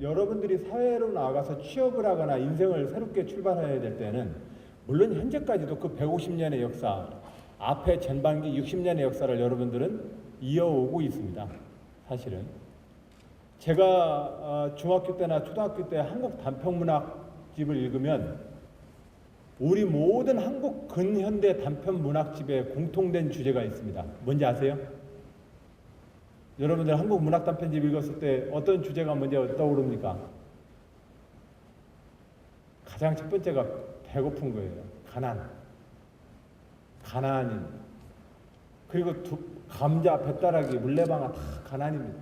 여러분들이 사회로 나가서 취업을 하거나 인생을 새롭게 출발해야 될 때는 물론 현재까지도 그 150년의 역사, 앞에 전반기 60년의 역사를 여러분들은 이어오고 있습니다. 사실은 제가 중학교 때나 초등학교 때 한국 단편문학집을 읽으면 우리 모든 한국 근현대 단편문학집에 공통된 주제가 있습니다. 뭔지 아세요? 여러분들 한국 문학 단편집 읽었을 때 어떤 주제가 먼저 떠오릅니까? 가장 첫 번째가 배고픈 거예요. 가난이. 그리고 감자, 뱃다라기, 물레방아 다 가난입니다.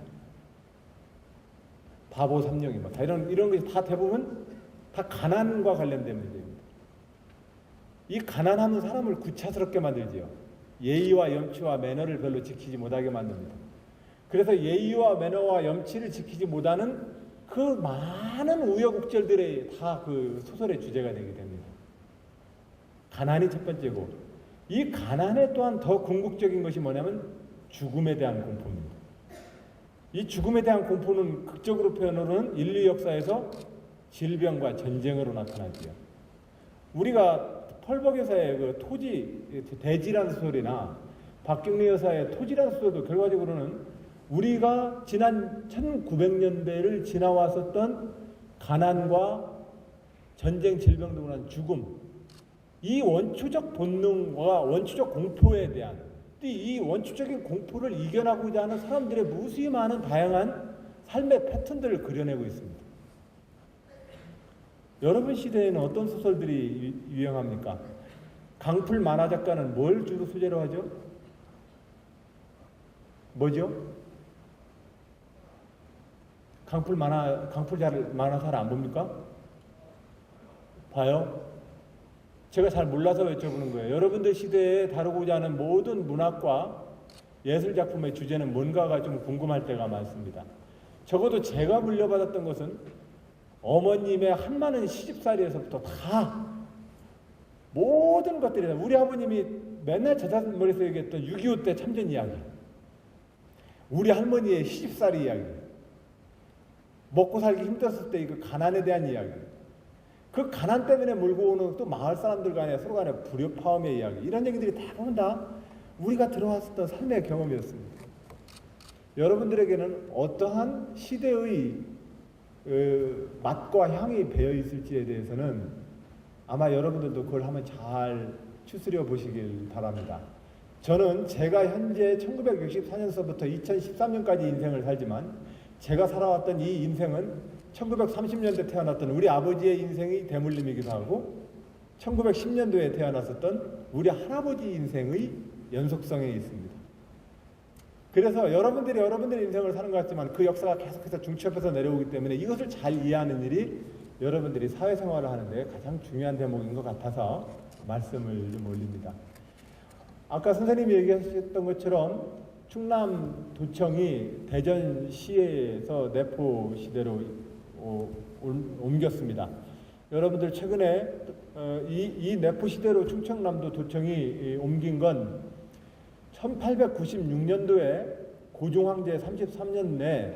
바보 삼룡이 다 이런 것이 다 대부분 다 가난과 관련된 문제입니다. 이 가난함은 사람을 구차스럽게 만들지요. 예의와 염치와 매너를 별로 지키지 못하게 만듭니다. 그래서 예의와 매너와 염치를 지키지 못하는 그 많은 우여곡절들이 다 그 소설의 주제가 되게 됩니다. 가난이 첫 번째고, 이 가난에 또한 더 궁극적인 것이 뭐냐면 죽음에 대한 공포입니다. 이 죽음에 대한 공포는 극적으로 표현으로는 인류 역사에서 질병과 전쟁으로 나타나지요. 우리가 펄벅 여사의 그 토지, 대지라는 소설이나 박경리 여사의 토지라는 소설도 결과적으로는 우리가 지난 1900년대를 지나왔었던 가난과 전쟁, 질병 등으로 한 죽음, 이 원초적 본능과 원초적 공포에 대한 이 원초적인 공포를 이겨나고자 하는 사람들의 무수히 많은 다양한 삶의 패턴들을 그려내고 있습니다. 여러분 시대에는 어떤 소설들이 유행합니까? 강풀 만화 작가는 뭘 주로 소재로 하죠? 뭐죠? 강풀 만화 잘 안 봅니까? 봐요? 제가 잘 몰라서 여쭤보는 거예요. 여러분들 시대에 다루고자 하는 모든 문학과 예술 작품의 주제는 뭔가가 좀 궁금할 때가 많습니다. 적어도 제가 물려받았던 것은 어머님의 한많은 시집살이에서부터 다 모든 것들이 우리 아버님이 맨날 제자머리에서 얘기했던 6.25 때 참전 이야기, 우리 할머니의 시집살이 이야기, 먹고 살기 힘들었을 때 그 가난에 대한 이야기, 그 가난 때문에 몰고 오는 또 마을 사람들 간에 서로 간에 불협화음의 이야기, 이런 얘기들이 대부분 다 우리가 들어왔었던 삶의 경험이었습니다. 여러분들에게는 어떠한 시대의 맛과 향이 배어 있을지에 대해서는 아마 여러분들도 그걸 한번 잘 추스려 보시길 바랍니다. 저는 제가 현재 1964년서부터 2013년까지 인생을 살지만 제가 살아왔던 이 인생은 1930년대 태어났던 우리 아버지의 인생이 대물림이기도 하고 1910년도에 태어났었던 우리 할아버지 인생의 연속성에 있습니다. 그래서 여러분들의 인생을 사는 것 같지만 그 역사가 계속해서 중첩해서 내려오기 때문에 이것을 잘 이해하는 일이 여러분들이 사회생활을 하는데 가장 중요한 대목인 것 같아서 말씀을 좀 올립니다. 아까 선생님이 얘기하셨던 것처럼 충남도청이 대전시에서 내포시대로 옮겼습니다. 여러분들 최근에 이 내포시대로 충청남도 도청이 옮긴 건 1896년도에 고종황제 33년 내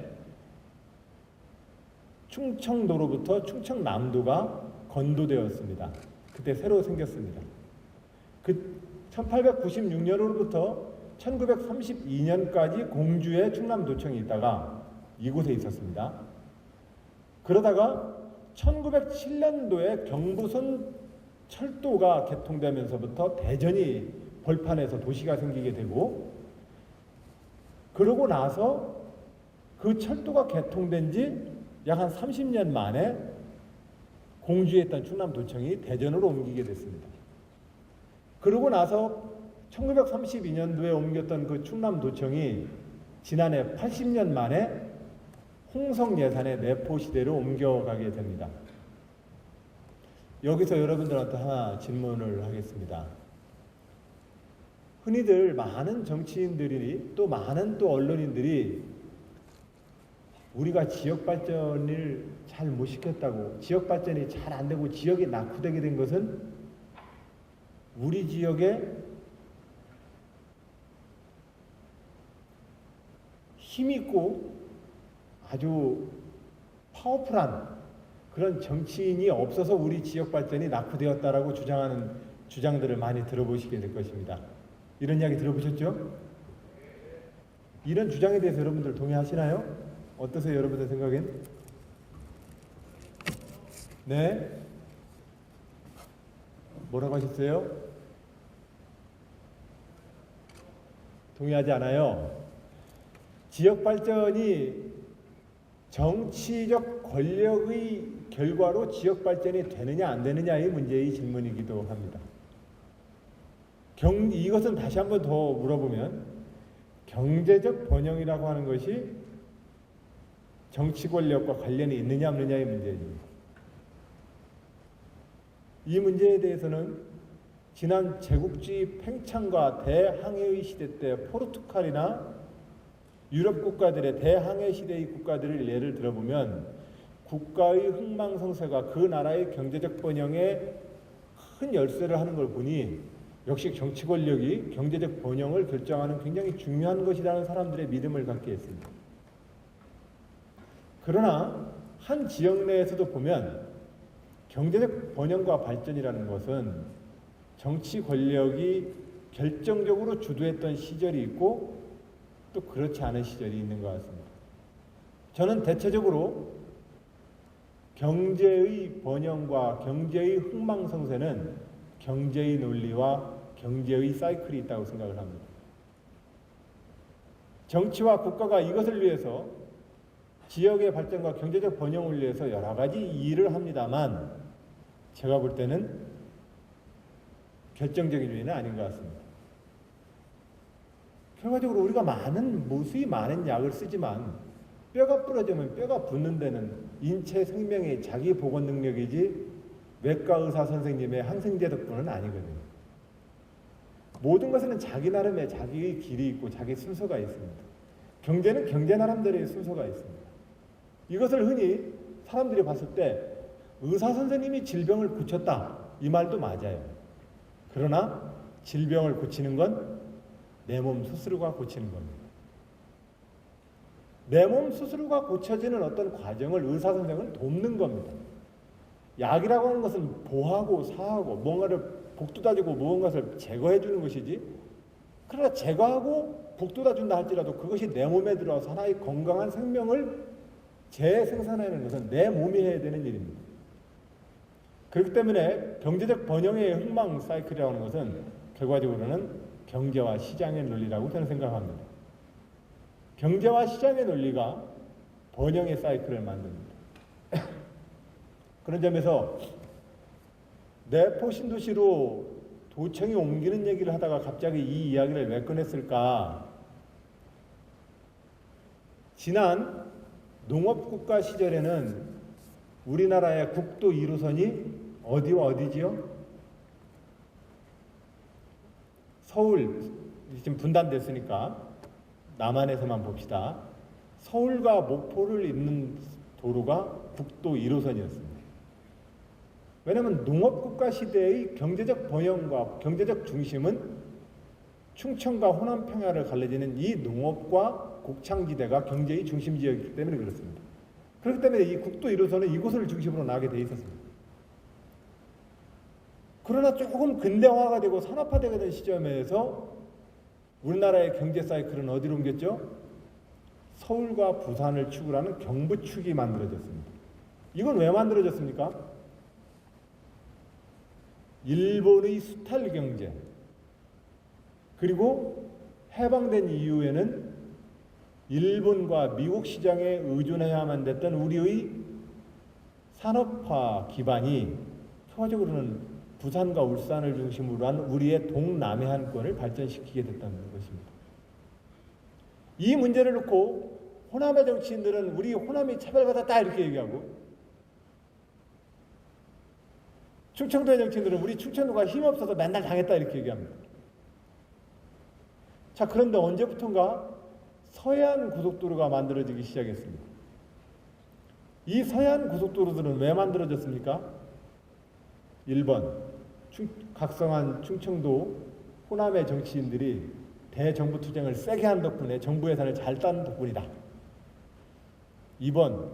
충청도로부터 충청남도가 건도되었습니다. 그때 새로 생겼습니다. 그 1896년으로부터 1932년까지 공주의 충남도청이 있다가 이곳에 있었습니다. 그러다가 1907년도에 경부선 철도가 개통되면서부터 대전이 벌판에서 도시가 생기게 되고, 그러고 나서 그 철도가 개통된 지 약 한 30년 만에 공주에 있던 충남도청이 대전으로 옮기게 됐습니다. 그러고 나서 1932년도에 옮겼던 그 충남도청이 지난해 80년 만에 홍성예산의 내포시대로 옮겨가게 됩니다. 여기서 여러분들한테 하나 질문을 하겠습니다. 흔히들 많은 정치인들이 또 많은 또 언론인들이 우리가 지역 발전을 잘 못 시켰다고, 지역 발전이 잘 안 되고 지역이 낙후되게 된 것은 우리 지역에 힘있고 아주 파워풀한 그런 정치인이 없어서 우리 지역 발전이 낙후되었다라고 주장하는 주장들을 많이 들어보시게 될 것입니다. 이런 이야기 들어보셨죠? 이런 주장에 대해서 여러분들 동의하시나요? 어떠세요, 여러분들 생각엔? 네? 뭐라고 하셨어요? 동의하지 않아요. 지역 발전이 정치적 권력의 결과로 지역 발전이 되느냐 안 되느냐의 문제의 질문이기도 합니다. 이것은 다시 한번 더 물어보면 경제적 번영이라고 하는 것이 정치 권력과 관련이 있느냐 없느냐의 문제입니다. 이 문제에 대해서는 지난 제국주의 팽창과 대항해의 시대 때 포르투갈이나 유럽 국가들의 대항해 시대의 국가들을 예를 들어보면 국가의 흥망성쇠가 그 나라의 경제적 번영에 큰 열쇠를 하는 걸 보니 역시 정치 권력이 경제적 번영을 결정하는 굉장히 중요한 것이라는 사람들의 믿음을 갖게 했습니다. 그러나 한 지역 내에서도 보면 경제적 번영과 발전이라는 것은 정치 권력이 결정적으로 주도했던 시절이 있고 또 그렇지 않은 시절이 있는 것 같습니다. 저는 대체적으로 경제의 번영과 경제의 흥망성쇠는 경제의 논리와 경제의 사이클이 있다고 생각을 합니다. 정치와 국가가 이것을 위해서 지역의 발전과 경제적 번영을 위해서 여러 가지 일을 합니다만 제가 볼 때는 결정적인 일은 아닌 것 같습니다. 결과적으로 우리가 무수히 많은 약을 쓰지만 뼈가 부러지면 뼈가 붓는 데는 인체 생명의 자기 복원 능력이지 외과 의사 선생님의 항생제 덕분은 아니거든요. 모든 것에는 자기 나름의 자기의 길이 있고 자기 순서가 있습니다. 경제는 경제 나름대로의 순서가 있습니다. 이것을 흔히 사람들이 봤을 때 의사 선생님이 질병을 고쳤다 이 말도 맞아요. 그러나 질병을 고치는 건 내 몸 스스로가 고치는 겁니다. 내 몸 스스로가 고쳐지는 어떤 과정을 의사 선생은 돕는 겁니다. 약이라고 하는 것은 보하고 사하고 뭔가를 북돋아주고 무언가를 제거해 주는 것이지, 그러나 제거하고 북돋아준다 할지라도 그것이 내 몸에 들어와서 하나의 건강한 생명을 재생산하는 것은 내 몸이 해야 되는 일입니다. 그렇기 때문에 경제적 번영의 흥망 사이클이라고 하는 것은 결과적으로는 경제와 시장의 논리라고 저는 생각합니다. 경제와 시장의 논리가 번영의 사이클을 만듭니다. 그런 점에서 내포 신도시로 도청이 옮기는 얘기를 하다가 갑자기 이 이야기를 왜 꺼냈을까? 지난 농업국가 시절에는 우리나라의 국도 1호선이 어디와 어디지요? 서울, 지금 분단됐으니까 남한에서만 봅시다. 서울과 목포를 잇는 도로가 국도 1호선이었습니다. 왜냐하면 농업국가 시대의 경제적 번영과 경제적 중심은 충청과 호남 평야를 갈라지는 이 농업과 곡창지대가 경제의 중심지였기 때문에 그렇습니다. 그렇기 때문에 이 국도 1호선은 이곳을 중심으로 나게 돼 있었습니다. 그러나 조금 근대화가 되고 산업화되게 된 시점에서 우리나라의 경제 사이클은 어디로 옮겼죠? 서울과 부산을 축으로 하는 경부축이 만들어졌습니다. 이건 왜 만들어졌습니까? 일본의 수탈 경제, 그리고 해방된 이후에는 일본과 미국 시장에 의존해야만 됐던 우리의 산업화 기반이 결과적으로는 부산과 울산을 중심으로 한 우리의 동남해안권을 발전시키게 됐다는 것입니다. 이 문제를 놓고 호남의 정치인들은 우리 호남이 차별받았다 이렇게 얘기하고, 충청도의 정치인들은 우리 충청도가 힘없어서 맨날 당했다 이렇게 얘기합니다. 자, 그런데 언제부턴가 서해안 고속도로가 만들어지기 시작했습니다. 이 서해안 고속도로들은 왜 만들어졌습니까? 1번, 각성한 충청도 호남의 정치인들이 대정부 투쟁을 세게 한 덕분에 정부 예산을 잘 딴 덕분이다. 2번,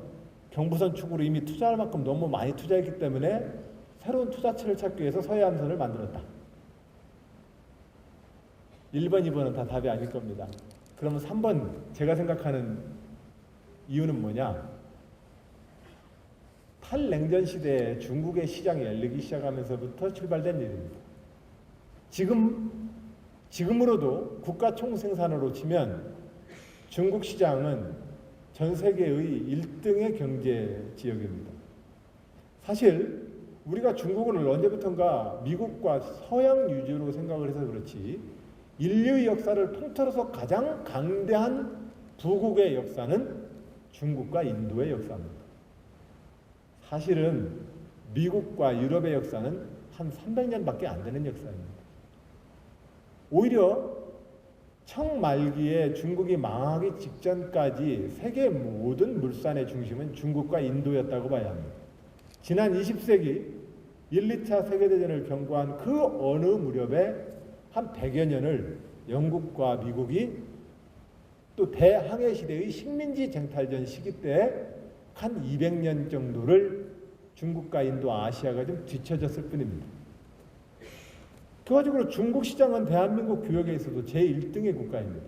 경부선 축으로 이미 투자할 만큼 너무 많이 투자했기 때문에 새로운 투자처를 찾기 위해서 서해안선을 만들었다. 1번, 2번은 다 답이 아닐 겁니다. 그러면 3번 제가 생각하는 이유는 뭐냐? 탈냉전 시대에 중국의 시장이 열리기 시작하면서부터 출발된 일입니다. 지금으로도 국가 총생산으로 치면 중국 시장은 전 세계의 1등의 경제 지역입니다. 사실 우리가 중국을 언제부턴가 미국과 서양 위주로 생각을 해서 그렇지 인류의 역사를 통틀어서 가장 강대한 부국의 역사는 중국과 인도의 역사입니다. 사실은 미국과 유럽의 역사는 한 300년밖에 안 되는 역사입니다. 오히려 청말기에 중국이 망하기 직전까지 세계 모든 물산의 중심은 중국과 인도였다고 봐야 합니다. 지난 20세기 1, 2차 세계대전을 경고한 그 어느 무렵에 한 100여 년을 영국과 미국이 또 대항해 시대의 식민지 쟁탈전 시기 때 한 200년 정도를 중국과 인도, 아시아가 좀 뒤처졌을 뿐입니다. 결과적으로 중국 시장은 대한민국 교역에 있어도 제1등의 국가입니다.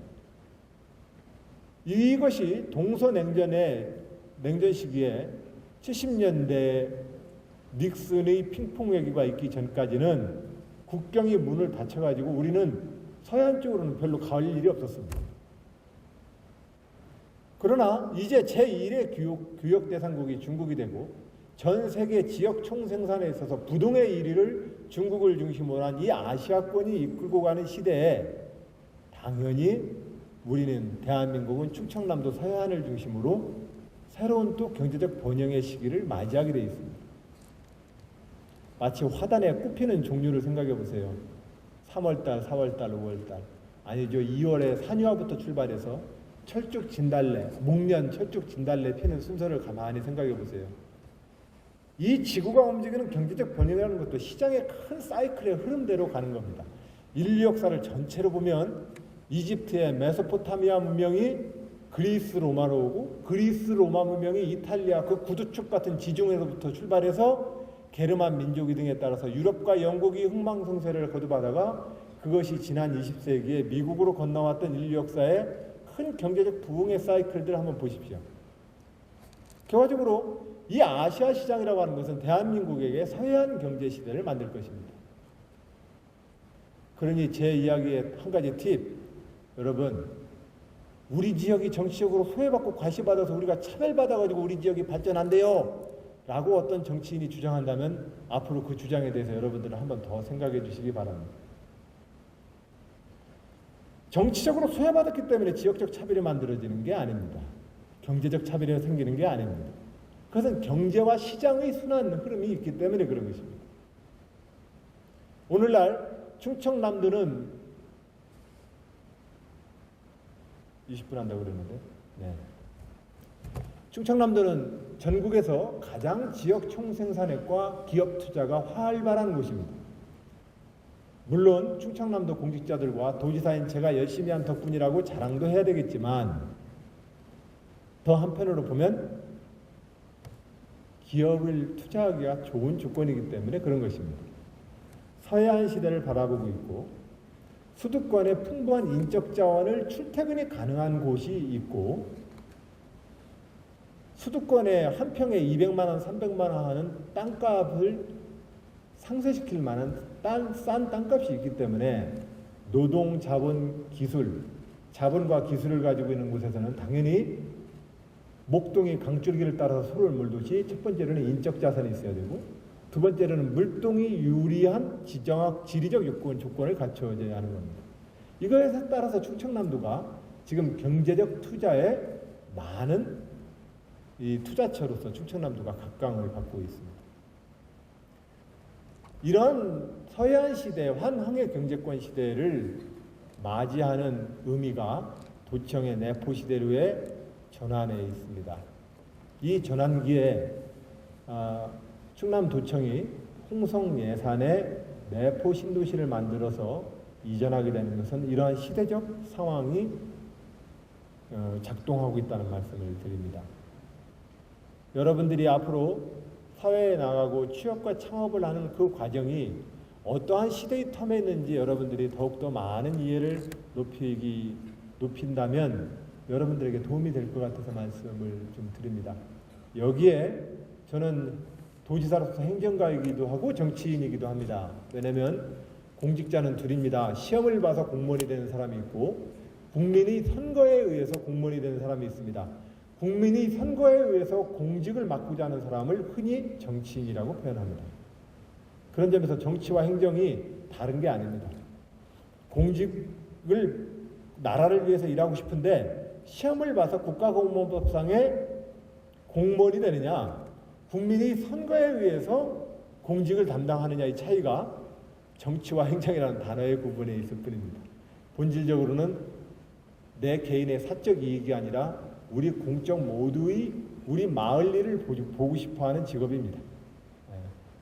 이것이 동서냉전의 냉전 시기에 70년대 닉슨의 핑퐁 외교가 있기 전까지는 국경이 문을 닫혀가지고 우리는 서해안 쪽으로는 별로 갈 일이 없었습니다. 그러나 이제 제1의 교역 대상국이 중국이 되고 전 세계 지역 총생산에 있어서 부동의 1위를 중국을 중심으로 한 이 아시아권이 이끌고 가는 시대에 당연히 우리는 대한민국은 충청남도 서해안을 중심으로 새로운 또 경제적 번영의 시기를 맞이하게 되어 있습니다. 마치 화단에 꽃피는 종류를 생각해 보세요. 3월달, 4월달, 5월달 아니죠. 2월에 산유화부터 출발해서 철쭉 진달래, 목련, 철쭉 진달래 피는 순서를 가만히 생각해 보세요. 이 지구가 움직이는 경제적 번영이라는 것도 시장의 큰 사이클의 흐름대로 가는 겁니다. 인류 역사를 전체로 보면 이집트의 메소포타미아 문명이 그리스 로마로 오고 그리스 로마 문명이 이탈리아 그 구두축 같은 지중해로부터 출발해서 게르만 민족이 등에 따라서 유럽과 영국이 흥망성쇠를 거듭하다가 그것이 지난 20세기에 미국으로 건너왔던 인류 역사의 큰 경제적 부흥의 사이클들을 한번 보십시오. 결과적으로 이 아시아 시장이라고 하는 것은 대한민국에게 서해안 경제 시대를 만들 것입니다. 그러니 제 이야기의 한 가지 팁, 여러분 우리 지역이 정치적으로 소외받고 과시받아서 우리가 차별받아가지고 우리 지역이 발전한대요 라고 어떤 정치인이 주장한다면 앞으로 그 주장에 대해서 여러분들은 한번 더 생각해 주시기 바랍니다. 정치적으로 소외받았기 때문에 지역적 차별이 만들어지는 게 아닙니다. 경제적 차별이 생기는 게 아닙니다. 그것은 경제와 시장의 순환 흐름이 있기 때문에 그런 것입니다. 오늘날 충청남도는 20분 한다고 그랬는데 충청남도는 전국에서 가장 지역 총생산액과 기업 투자가 활발한 곳입니다. 물론 충청남도 공직자들과 도지사인 제가 열심히 한 덕분이라고 자랑도 해야 되겠지만 더 한편으로 보면 기업을 투자하기가 좋은 조건이기 때문에 그런 것입니다. 서해안 시대를 바라보고 있고 수도권에 풍부한 인적 자원을 출퇴근이 가능한 곳이 있고 수도권에 한 평에 200만 원, 300만 원 하는 땅값을 상쇄시킬 만한 싼 땅값이 있기 때문에 노동, 자본, 기술, 자본과 기술을 가지고 있는 곳에서는 당연히 목동이 강줄기를 따라서 소를 물듯이 첫 번째로는 인적 자산이 있어야 되고 두 번째로는 물동이 유리한 지리적 조건을 갖춰줘야 하는 겁니다. 이거에 따라서 충청남도가 지금 경제적 투자에 많은 이 투자처로서 충청남도가 각광을 받고 있습니다. 이런 서해안 시대, 환항의 경제권 시대를 맞이하는 의미가 도청의 내포 시대로의 전환에 있습니다. 이 전환기에 충남도청이 홍성 예산에 내포 신도시를 만들어서 이전하게 되는 것은 이러한 시대적 상황이 작동하고 있다는 말씀을 드립니다. 여러분들이 앞으로 사회에 나가고 취업과 창업을 하는 그 과정이 어떠한 시대의 텀에 있는지 여러분들이 더욱더 많은 이해를 높인다면 여러분들에게 도움이 될 것 같아서 말씀을 좀 드립니다. 여기에 저는 도지사로서 행정가이기도 하고 정치인이기도 합니다. 왜냐하면 공직자는 둘입니다. 시험을 봐서 공무원이 되는 사람이 있고 국민의 선거에 의해서 공무원이 되는 사람이 있습니다. 국민의 선거에 의해서 공직을 맡고자 하는 사람을 흔히 정치인이라고 표현합니다. 그런 점에서 정치와 행정이 다른 게 아닙니다. 공직을 나라를 위해서 일하고 싶은데 시험을 봐서 국가공무원법상의 공무원이 되느냐, 국민이 선거에 의해서 공직을 담당하느냐의 차이가 정치와 행정이라는 단어의 구분에 있을 뿐입니다. 본질적으로는 내 개인의 사적 이익이 아니라 우리 공적 모두의 우리 마을 일을 보고 싶어하는 직업입니다.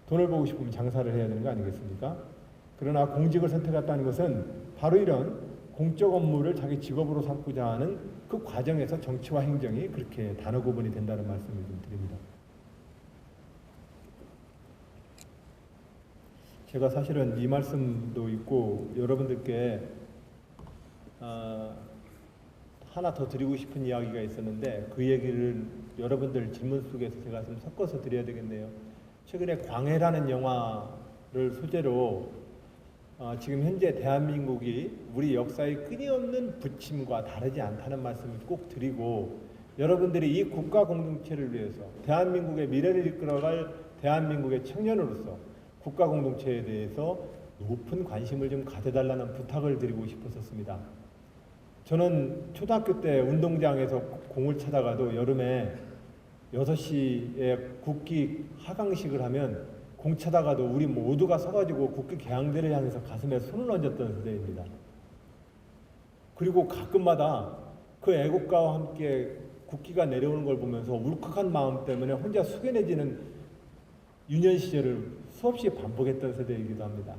돈을 보고 싶으면 장사를 해야 되는 거 아니겠습니까? 그러나 공직을 선택했다는 것은 바로 이런 공적 업무를 자기 직업으로 삼고자 하는 그 과정에서 정치와 행정이 그렇게 단어 구분이 된다는 말씀을 좀 드립니다. 제가 사실은 이 말씀도 있고 여러분들께 하나 더 드리고 싶은 이야기가 있었는데 그 얘기를 여러분들 질문 속에서 제가 좀 섞어서 드려야 되겠네요. 최근에 광해라는 영화를 소재로 지금 현재 대한민국이 우리 역사의 끊임없는 부침과 다르지 않다는 말씀을 꼭 드리고 여러분들이 이 국가 공동체를 위해서 대한민국의 미래를 이끌어갈 대한민국의 청년으로서 국가 공동체에 대해서 높은 관심을 좀 가져달라는 부탁을 드리고 싶었습니다. 저는 초등학교 때 운동장에서 공을 차다가도 여름에 6시에 국기 하강식을 하면 공 차다가도 우리 모두가 서가지고 국기 개항대를 향해서 가슴에 손을 얹었던 세대입니다. 그리고 가끔마다 그 애국가와 함께 국기가 내려오는 걸 보면서 울컥한 마음 때문에 혼자 숙연해지는 유년 시절을 수없이 반복했던 세대이기도 합니다.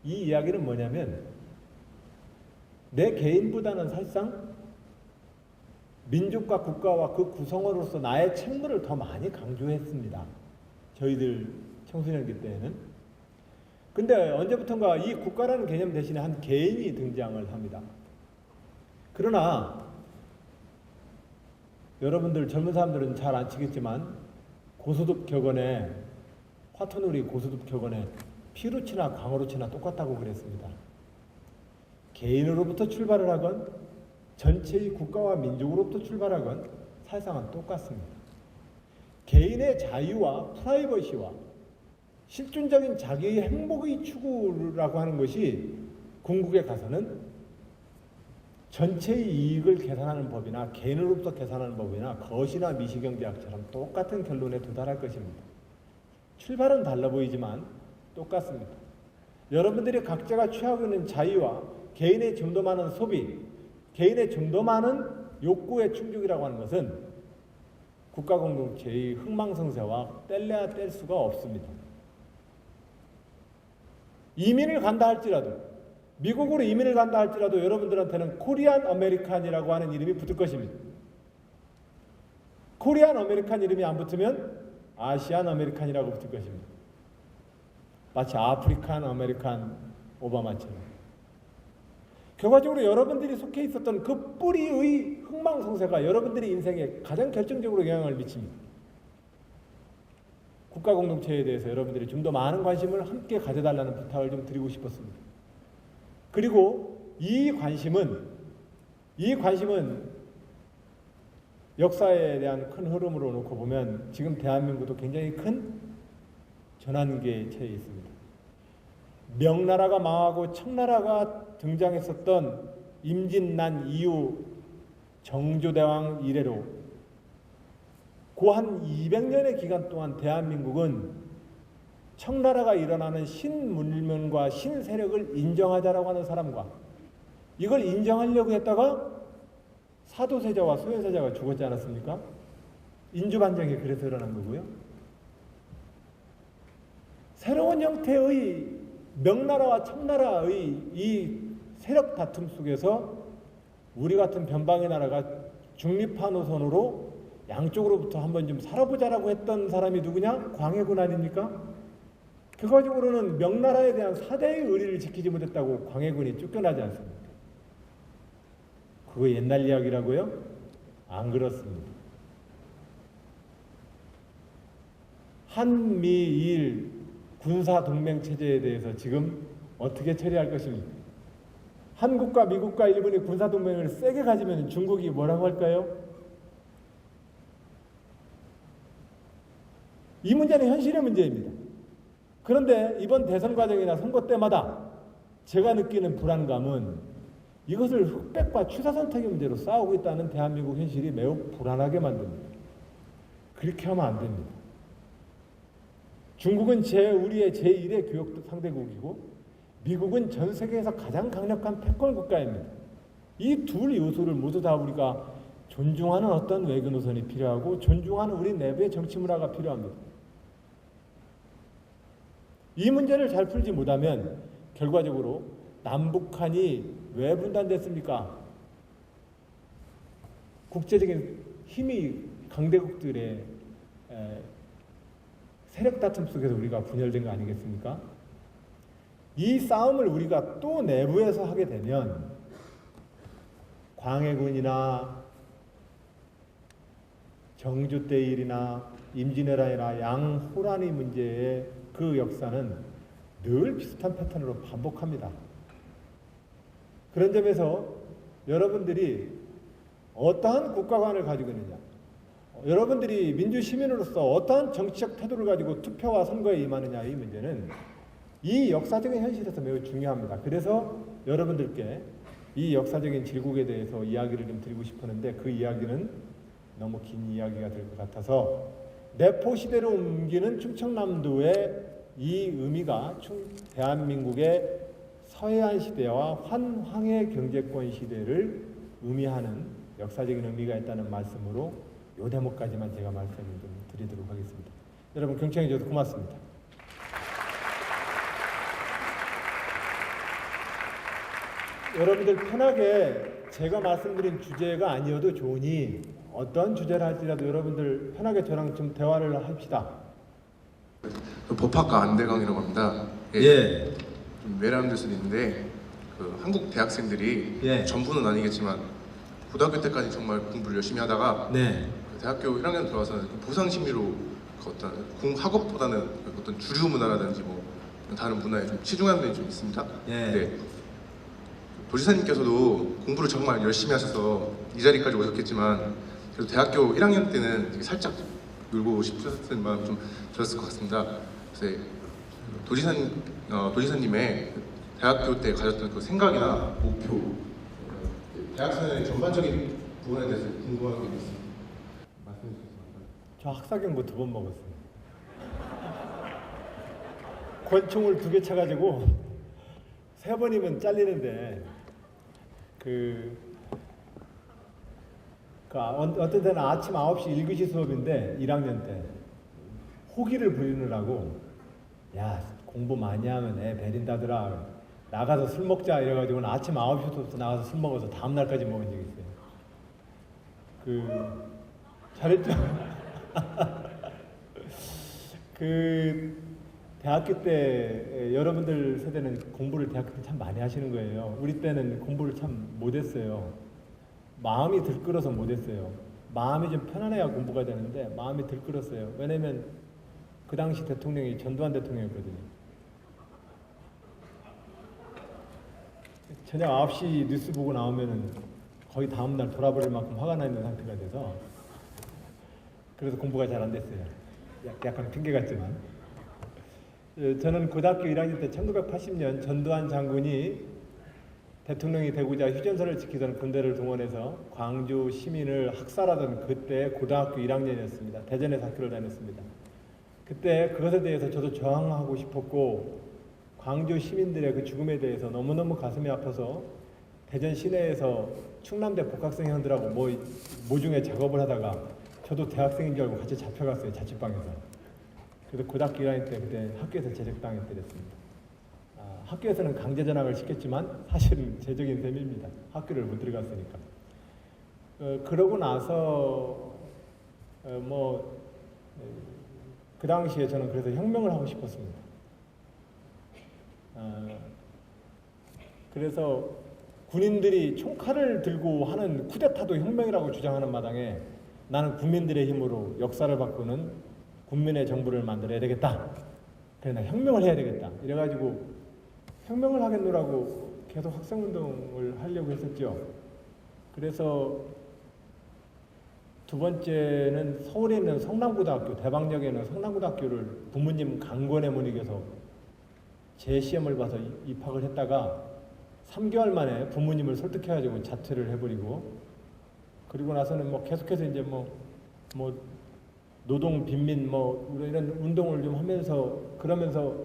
이 이야기는 뭐냐면 내 개인보다는 사실상 민족과 국가와 그 구성원으로서 나의 책무를 더 많이 강조했습니다. 저희들 청소년기 때에는. 근데 언제부턴가 이 국가라는 개념 대신에 한 개인이 등장을 합니다. 그러나 여러분들 젊은 사람들은 잘 안 치겠지만 고소득 격언에 화토놀이 고소득 격언에 피로 치나 광으로 치나 똑같다고 그랬습니다. 개인으로부터 출발을 하건 전체의 국가와 민족으로부터 출발하건 사실상은 똑같습니다. 개인의 자유와 프라이버시와 실존적인 자기의 행복의 추구라고 하는 것이 궁극에 가서는 전체의 이익을 계산하는 법이나 개인으로부터 계산하는 법이나 거시나 미시경제학처럼 똑같은 결론에 도달할 것입니다. 출발은 달라 보이지만 똑같습니다. 여러분들이 각자가 취하고 있는 자유와 개인의 좀 더 많은 소비, 개인의 좀 더 많은 욕구의 충족이라고 하는 것은 국가 공동체의 흥망성쇠와 뗄래야 뗄 수가 없습니다. 이민을 간다 할지라도, 미국으로 이민을 간다 할지라도 여러분들한테는 코리안 아메리칸이라고 하는 이름이 붙을 것입니다. 코리안 아메리칸 이름이 안 붙으면 아시안 아메리칸이라고 붙을 것입니다. 마치 아프리칸 아메리칸 오바마처럼. 결과적으로 여러분들이 속해 있었던 그 뿌리의 흥망성쇠가 여러분들의 인생에 가장 결정적으로 영향을 미칩니다. 국가 공동체에 대해서 여러분들이 좀 더 많은 관심을 함께 가져달라는 부탁을 좀 드리고 싶었습니다. 그리고 이 관심은 역사에 대한 큰 흐름으로 놓고 보면 지금 대한민국도 굉장히 큰 전환기에 처해 있습니다. 명나라가 망하고 청나라가 등장했었던 임진난 이후 정조대왕 이래로 그 한 200년의 기간 동안 대한민국은 청나라가 일어나는 신문명과 신세력을 인정하자라고 하는 사람과 이걸 인정하려고 했다가 사도세자와 소현세자가 죽었지 않았습니까? 인주반정이 그래서 일어난 거고요. 새로운 형태의 명나라와 청나라의 이 세력 다툼 속에서 우리 같은 변방의 나라가 중립화 노선으로 양쪽으로부터 한번 좀 살아보자라고 했던 사람이 누구냐? 광해군 아닙니까? 결과적으로는 명나라에 대한 사대의 의리를 지키지 못했다고 광해군이 쫓겨나지 않습니까? 그거 옛날 이야기라고요? 안 그렇습니다. 한미일 군사동맹체제에 대해서 지금 어떻게 처리할 것입니까? 한국과 미국과 일본이 군사동맹을 세게 가지면 중국이 뭐라고 할까요? 이 문제는 현실의 문제입니다. 그런데 이번 대선 과정이나 선거 때마다 제가 느끼는 불안감은 이것을 흑백과 취사선택의 문제로 싸우고 있다는 대한민국 현실이 매우 불안하게 만듭니다. 그렇게 하면 안 됩니다. 중국은 우리의 제1의 교역 상대국이고 미국은 전 세계에서 가장 강력한 패권 국가입니다. 이 둘 요소를 모두 다 우리가 존중하는 어떤 외교 노선이 필요하고 존중하는 우리 내부의 정치 문화가 필요합니다. 이 문제를 잘 풀지 못하면 결과적으로 남북한이 왜 분단됐습니까? 국제적인 힘이 강대국들의 세력 다툼 속에서 우리가 분열된 거 아니겠습니까? 이 싸움을 우리가 또 내부에서 하게 되면 광해군이나 정주대일이나 임진왜란이나 양호란의 문제의 그 역사는 늘 비슷한 패턴으로 반복합니다. 그런 점에서 여러분들이 어떠한 국가관을 가지고 있느냐, 여러분들이 민주시민으로서 어떠한 정치적 태도를 가지고 투표와 선거에 임하느냐, 이 문제는 이 역사적인 현실에서 매우 중요합니다. 그래서 여러분들께 이 역사적인 질국에 대해서 이야기를 좀 드리고 싶었는데 그 이야기는 너무 긴 이야기가 될 것 같아서 내포 시대로 옮기는 충청남도의 이 의미가 대한민국의 서해안 시대와 환황해 경제권 시대를 의미하는 역사적인 의미가 있다는 말씀으로 이 대목까지만 제가 말씀을 좀 드리도록 하겠습니다. 여러분 경청해 주셔서 고맙습니다. 여러분들 편하게 제가 말씀드린 주제가 아니어도 좋으니 어떤 주제를 할지라도 여러분들 편하게 저랑 좀 대화를 합시다. 법학과 안대강이라고 합니다. 예. 좀 외람될 수도 있는데 한국 대학생들이 예. 전부는 아니겠지만 고등학교 때까지 정말 공부를 열심히 하다가 네. 대학교 1학년 들어와서는 보상 심리로 어떤 학업보다는 어떤 주류 문화라든지 뭐 다른 문화에 좀 치중하는 면이 좀 있습니다. 예. 네. 도지사님께서도 공부를 정말 열심히 하셔서 이 자리까지 오셨겠지만 그래도 대학교 1학년 때는 살짝 놀고 싶으셨던 마음 좀 들었을 것 같습니다. 그래서 도지사님의 대학교 때 가졌던 그 생각이나 목표, 대학생의 전반적인 부분에 대해서 궁금한 게 있습니다. 말씀해 주세요. 저 학사경고 2번 먹었어요. 권총을 2개 차가지고 3번이면 잘리는데 어떤 때는 아침 9시 1교시 수업인데 1학년 때 호기를 부리느라고 야 공부 많이 하면 애 베린다더라 나가서 술 먹자 이래가지고는 아침 9시부터 나가서 술 먹어서 다음날까지 먹은 적이 있어요. 잘했죠? 대학교 때 여러분들 세대는 공부를 대학교 때 참 많이 하시는 거예요. 우리 때는 공부를 참 못했어요. 마음이 들끓어서 못했어요. 마음이 좀 편안해야 공부가 되는데 마음이 들끓었어요. 왜냐면 그 당시 대통령이 전두환 대통령이었거든요. 저녁 9시 뉴스 보고 나오면은 거의 다음날 돌아버릴 만큼 화가 나 있는 상태가 돼서 그래서 공부가 잘 안 됐어요. 약간 핑계 같지만. 저는 고등학교 1학년 때 1980년 전두환 장군이 대통령이 되고자 휴전선을 지키던 군대를 동원해서 광주 시민을 학살하던 그때 고등학교 1학년이었습니다. 대전에서 학교를 다녔습니다. 그때 그것에 대해서 저도 저항하고 싶었고 광주 시민들의 그 죽음에 대해서 너무너무 가슴이 아파서 대전 시내에서 충남대 복학생 형들하고 모중에 작업을 하다가 저도 대학생인 줄 알고 같이 잡혀갔어요. 자취방에서. 그래서 고등학교 1학년 때 그때 학교에서 제적당했 때렸습니다. 학교에서는 강제 전학을 시켰지만 사실은 제적인 셈입니다. 학교를 못 들어갔으니까. 그러고 나서 그 당시에 저는 그래서 혁명을 하고 싶었습니다. 그래서 군인들이 총칼을 들고 하는 쿠데타도 혁명이라고 주장하는 마당에 나는 국민들의 힘으로 역사를 바꾸는 국민의 정부를 만들어야 되겠다. 그래 나 혁명을 해야 되겠다. 이래가지고 혁명을 하겠노라고 계속 학생운동을 하려고 했었죠. 그래서 두 번째는 서울에 있는 성남고등학교, 대방역에 있는 성남고등학교를 부모님 강권에 못 이겨서 제 시험을 봐서 입학을 했다가 3개월 만에 부모님을 설득해가지고 자퇴를 해버리고, 그리고 나서는 계속해서 이제 노동 빈민 이런 운동을 좀 하면서 그러면서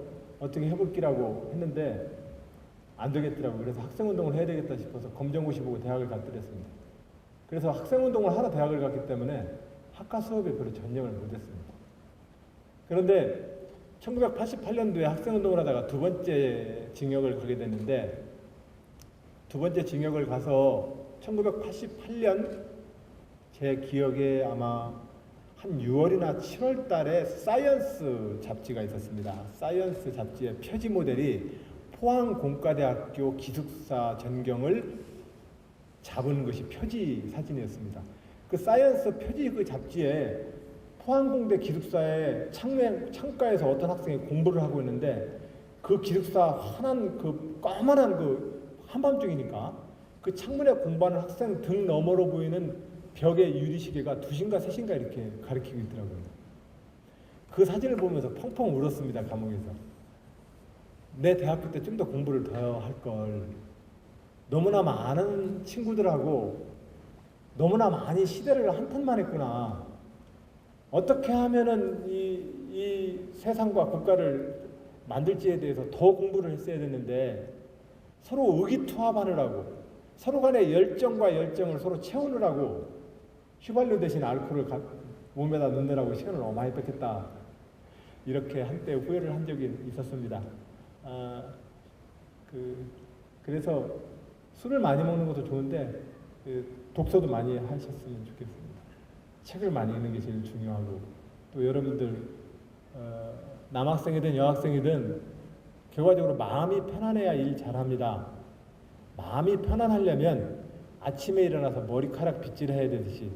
어떻게 해볼기라고 했는데 안 되겠더라고요. 그래서 학생운동을 해야 되겠다 싶어서 검정고시 보고 대학을 갔더랬습니다. 그래서 학생운동을 하러 대학을 갔기 때문에 학과 수업에 별로 전념을 못했습니다. 그런데 1988년도에 학생운동을 하다가 두 번째 징역을 가게 됐는데, 두 번째 징역을 가서 1988년 제 기억에 아마 한 6월이나 7월 달에 사이언스 잡지가 있었습니다. 사이언스 잡지의 표지 모델이 포항공과대학교 기숙사 전경을 잡은 것이 표지 사진이었습니다. 그 사이언스 표지 그 잡지에 포항공대 기숙사의 창가에서 어떤 학생이 공부를 하고 있는데, 그 기숙사 환한 그 까만한 그 한밤중이니까 그 창문에 공부하는 학생 등 너머로 보이는 벽에 유리시계가 2시인가 3시인가 이렇게 가리키고 있더라고요. 그 사진을 보면서 펑펑 울었습니다. 감옥에서. 내 대학교 때 좀 더 공부를 더 할 걸. 너무나 많은 친구들하고 너무나 많이 시대를 한탄만 했구나. 어떻게 하면은 이 세상과 국가를 만들지에 대해서 더 공부를 했어야 됐는데, 서로 의기투합하느라고, 서로 간의 열정과 열정을 서로 채우느라고 휘발유 대신 알코올을 몸에다 넣느라고 시간을 너무 많이 뺏겼다. 이렇게 한때 후회를 한 적이 있었습니다. 그래서 술을 많이 먹는 것도 좋은데 독서도 많이 하셨으면 좋겠습니다. 책을 많이 읽는 게 제일 중요하고, 또 여러분들 남학생이든 여학생이든 결과적으로 마음이 편안해야 일 잘합니다. 마음이 편안하려면 아침에 일어나서 머리카락 빗질 해야 되듯이,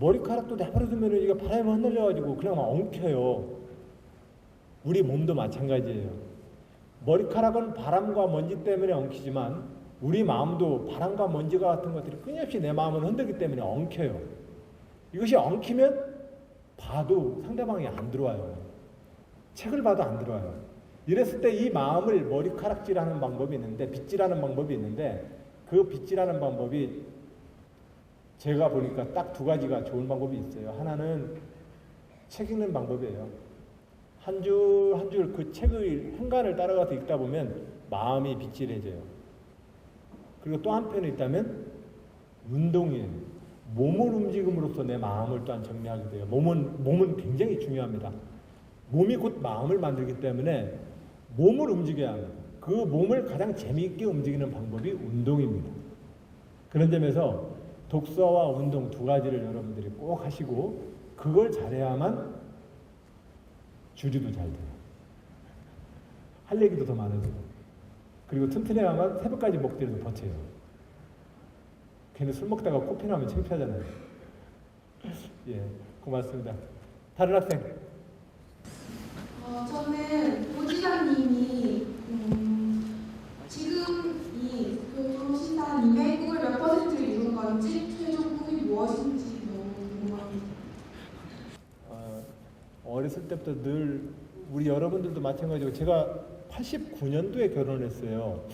머리카락도 내버려두면 이게 바람에 흩날려가지고 그냥 막 엉켜요. 우리 몸도 마찬가지예요. 머리카락은 바람과 먼지 때문에 엉키지만 우리 마음도 바람과 먼지가 같은 것들이 끊임없이 내 마음을 흔들기 때문에 엉켜요. 이것이 엉키면 봐도 상대방이 안 들어와요. 책을 봐도 안 들어와요. 이랬을 때 이 마음을 머리카락질하는 방법이 있는데, 빗질하는 방법이 있는데, 그 빗질하는 방법이 제가 보니까 딱 2가지가 좋은 방법이 있어요. 하나는 책 읽는 방법이에요. 한 줄 한 줄 그 책의 행간을 따라가서 읽다 보면 마음이 빗질해져요. 그리고 또 한편에 있다면 운동이에요. 몸을 움직임으로써 내 마음을 또한 정리하게 돼요. 몸은 굉장히 중요합니다. 몸이 곧 마음을 만들기 때문에 몸을 움직여야 합니다. 그 몸을 가장 재미있게 움직이는 방법이 운동입니다. 그런 점에서 독서와 운동 2가지를 여러분들이 꼭 하시고, 그걸 잘해야만 주류도 잘 돼요. 할 얘기도 더 많아지고, 그리고 튼튼해야만 새벽까지 먹더라도 버텨요. 괜히 술 먹다가 코피 나면 창피하잖아요. 예, 고맙습니다. 다른 학생. 저는 고지장님이 지금 이 교통신단 임해국을 몇 퍼센트 이룬 건지, 최종 꿈이 무엇인지 너무 궁금합니다. 어렸을 때부터 늘 우리 여러분들도 마찬가지고, 제가 89년도에 결혼했어요.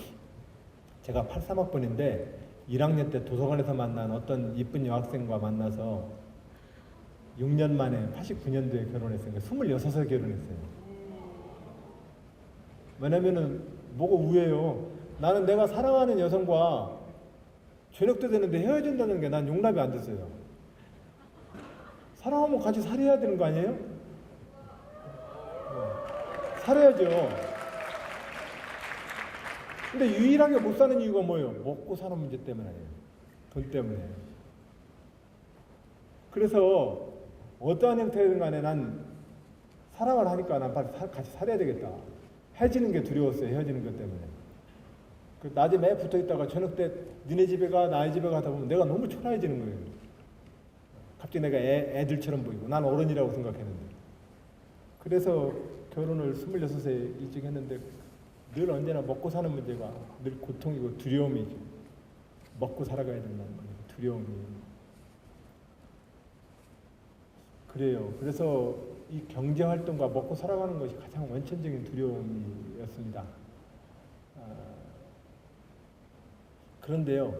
제가 83학번인데 1학년 때 도서관에서 만난 어떤 이쁜 여학생과 만나서 6년 만에 89년도에 결혼했어요. 26에 결혼했어요. 왜냐면은 뭐가 우애요. 나는 내가 사랑하는 여성과 저녁 때 되는데 헤어진다는 게 난 용납이 안 됐어요. 사랑하면 같이 살아야 되는 거 아니에요? 살아야죠. 근데 유일하게 못 사는 이유가 뭐예요? 먹고 사는 문제 때문에 아니에요. 돈 때문에. 그래서 어떠한 형태든 간에 난 사랑을 하니까 난 빨리 같이 살아야 되겠다. 헤어지는 게 두려웠어요. 헤어지는 것 때문에. 그 낮에 매 붙어 있다가 저녁 때 니네 집에 가 나의 집에 가다 보면 내가 너무 초라해지는 거예요. 갑자기 내가 애들처럼 보이고 난 어른이라고 생각했는데. 그래서 결혼을 26세 일찍 했는데 늘 언제나 먹고 사는 문제가 늘 고통이고 두려움이죠. 먹고 살아가야 된다는 거예요. 두려움이. 그래요. 그래서 이 경제 활동과 먹고 살아가는 것이 가장 원천적인 두려움이었습니다. 그런데요,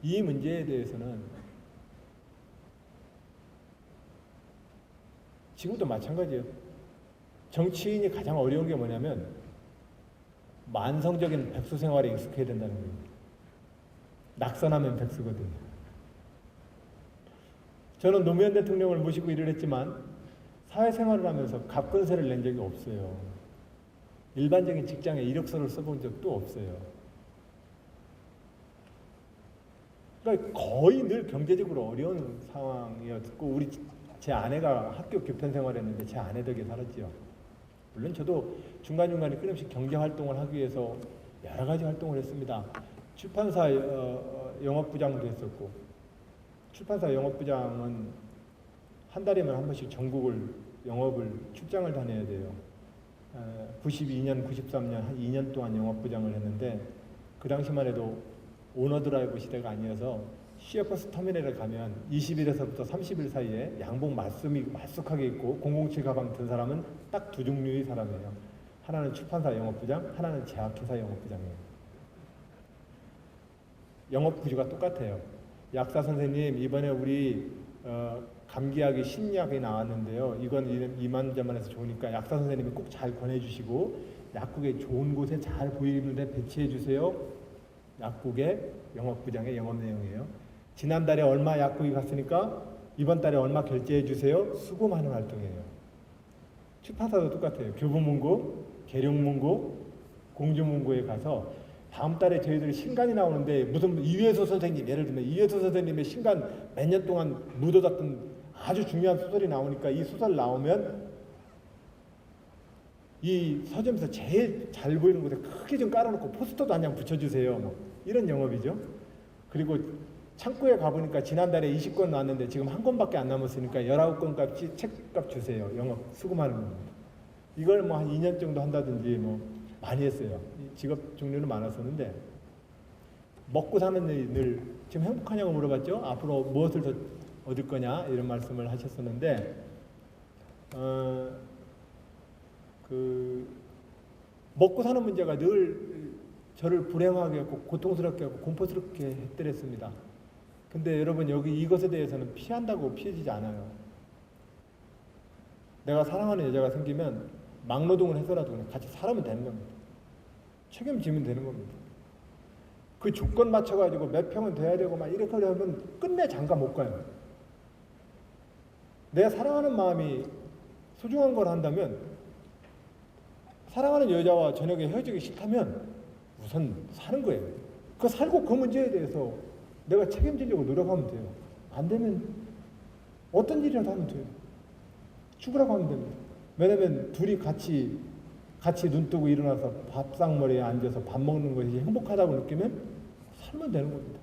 이 문제에 대해서는 지금도 마찬가지예요. 정치인이 가장 어려운 게 뭐냐면 만성적인 백수 생활에 익숙해야 된다는 거예요. 낙선하면 백수거든요. 저는 노무현 대통령을 모시고 일을 했지만 사회생활을 하면서 갑근세를 낸 적이 없어요. 일반적인 직장에 이력서를 써본 적도 없어요. 그러니까 거의 늘 경제적으로 어려운 상황이었고 제 아내가 학교 교편 생활했는데 제 아내 덕에 살았죠. 물론 저도 중간중간에 끊임없이 경제활동을 하기 위해서 여러 가지 활동을 했습니다. 출판사 영업부장도 했었고 출판사 영업부장은 한 달이면 한 번씩 전국을 영업을 출장을 다녀야 돼요. 92년, 93년 한 2년 동안 영업부장을 했는데 그 당시만 해도 오너드라이브 시대가 아니어서 시외버스 터미널에 가면 20일에서부터 30일 사이에 양복 말쑥하게 입고 007 가방 든 사람은 딱 두 종류의 사람이에요. 하나는 출판사 영업부장, 하나는 제약회사 영업부장이에요. 영업 구조가 똑같아요. 약사 선생님 이번에 우리 감기약이 신약이 나왔는데요. 이건 이만저만해서 좋으니까 약사 선생님이 꼭 잘 권해주시고 약국에 좋은 곳에 잘 보이는 데 배치해주세요. 약국의 영업부장의 영업 내용이에요. 지난달에 얼마 약국이 갔으니까 이번 달에 얼마 결제해주세요. 수고 많은 활동이에요. 출판사도 똑같아요. 교보문고, 계룡문고, 공주문고에 가서 다음 달에 저희들이 신간이 나오는데 무슨 이회수 선생님, 예를 들면 이회수 선생님의 신간 몇 년 동안 묻어놨던 아주 중요한 소설이 나오니까 이 소설 나오면 이 서점에서 제일 잘 보이는 곳에 크게 좀 깔아놓고 포스터도 한 장 붙여주세요. 뭐 이런 영업이죠. 그리고 창고에 가보니까 지난달에 20권 나왔는데 지금 한 권밖에 안 남았으니까 19권 값이 책값 주세요. 영업 수고 많은 겁니다. 이걸 뭐 한 2년 정도 한다든지 뭐 많이 했어요. 직업 종류는 많았었는데 먹고 사는 일이 늘 지금 행복하냐고 물어봤죠. 앞으로 무엇을 더 얻을 거냐 이런 말씀을 하셨었는데 먹고 사는 문제가 늘 저를 불행하게 하고 고통스럽게 하고 공포스럽게 했더랬습니다. 근데 여러분 여기 이것에 대해서는 피한다고 피해지지 않아요. 내가 사랑하는 여자가 생기면 막노동을 해서라도 그냥 같이 살면 되는 겁니다. 책임지면 되는 겁니다. 그 조건 맞춰가지고 몇 평은 돼야 되고 막 이렇게 하면 끝내 장가 못 가요. 내가 사랑하는 마음이 소중한 걸 한다면 사랑하는 여자와 저녁에 헤어지기 싫다면 우선 사는 거예요. 그 살고 그 문제에 대해서 내가 책임지려고 노력하면 돼요. 안 되면 어떤 일이라도 하면 돼요. 죽으라고 하면 됩니다. 왜냐면 둘이 같이 눈 뜨고 일어나서 밥상머리에 앉아서 밥 먹는 것이 행복하다고 느끼면 살면 되는 겁니다.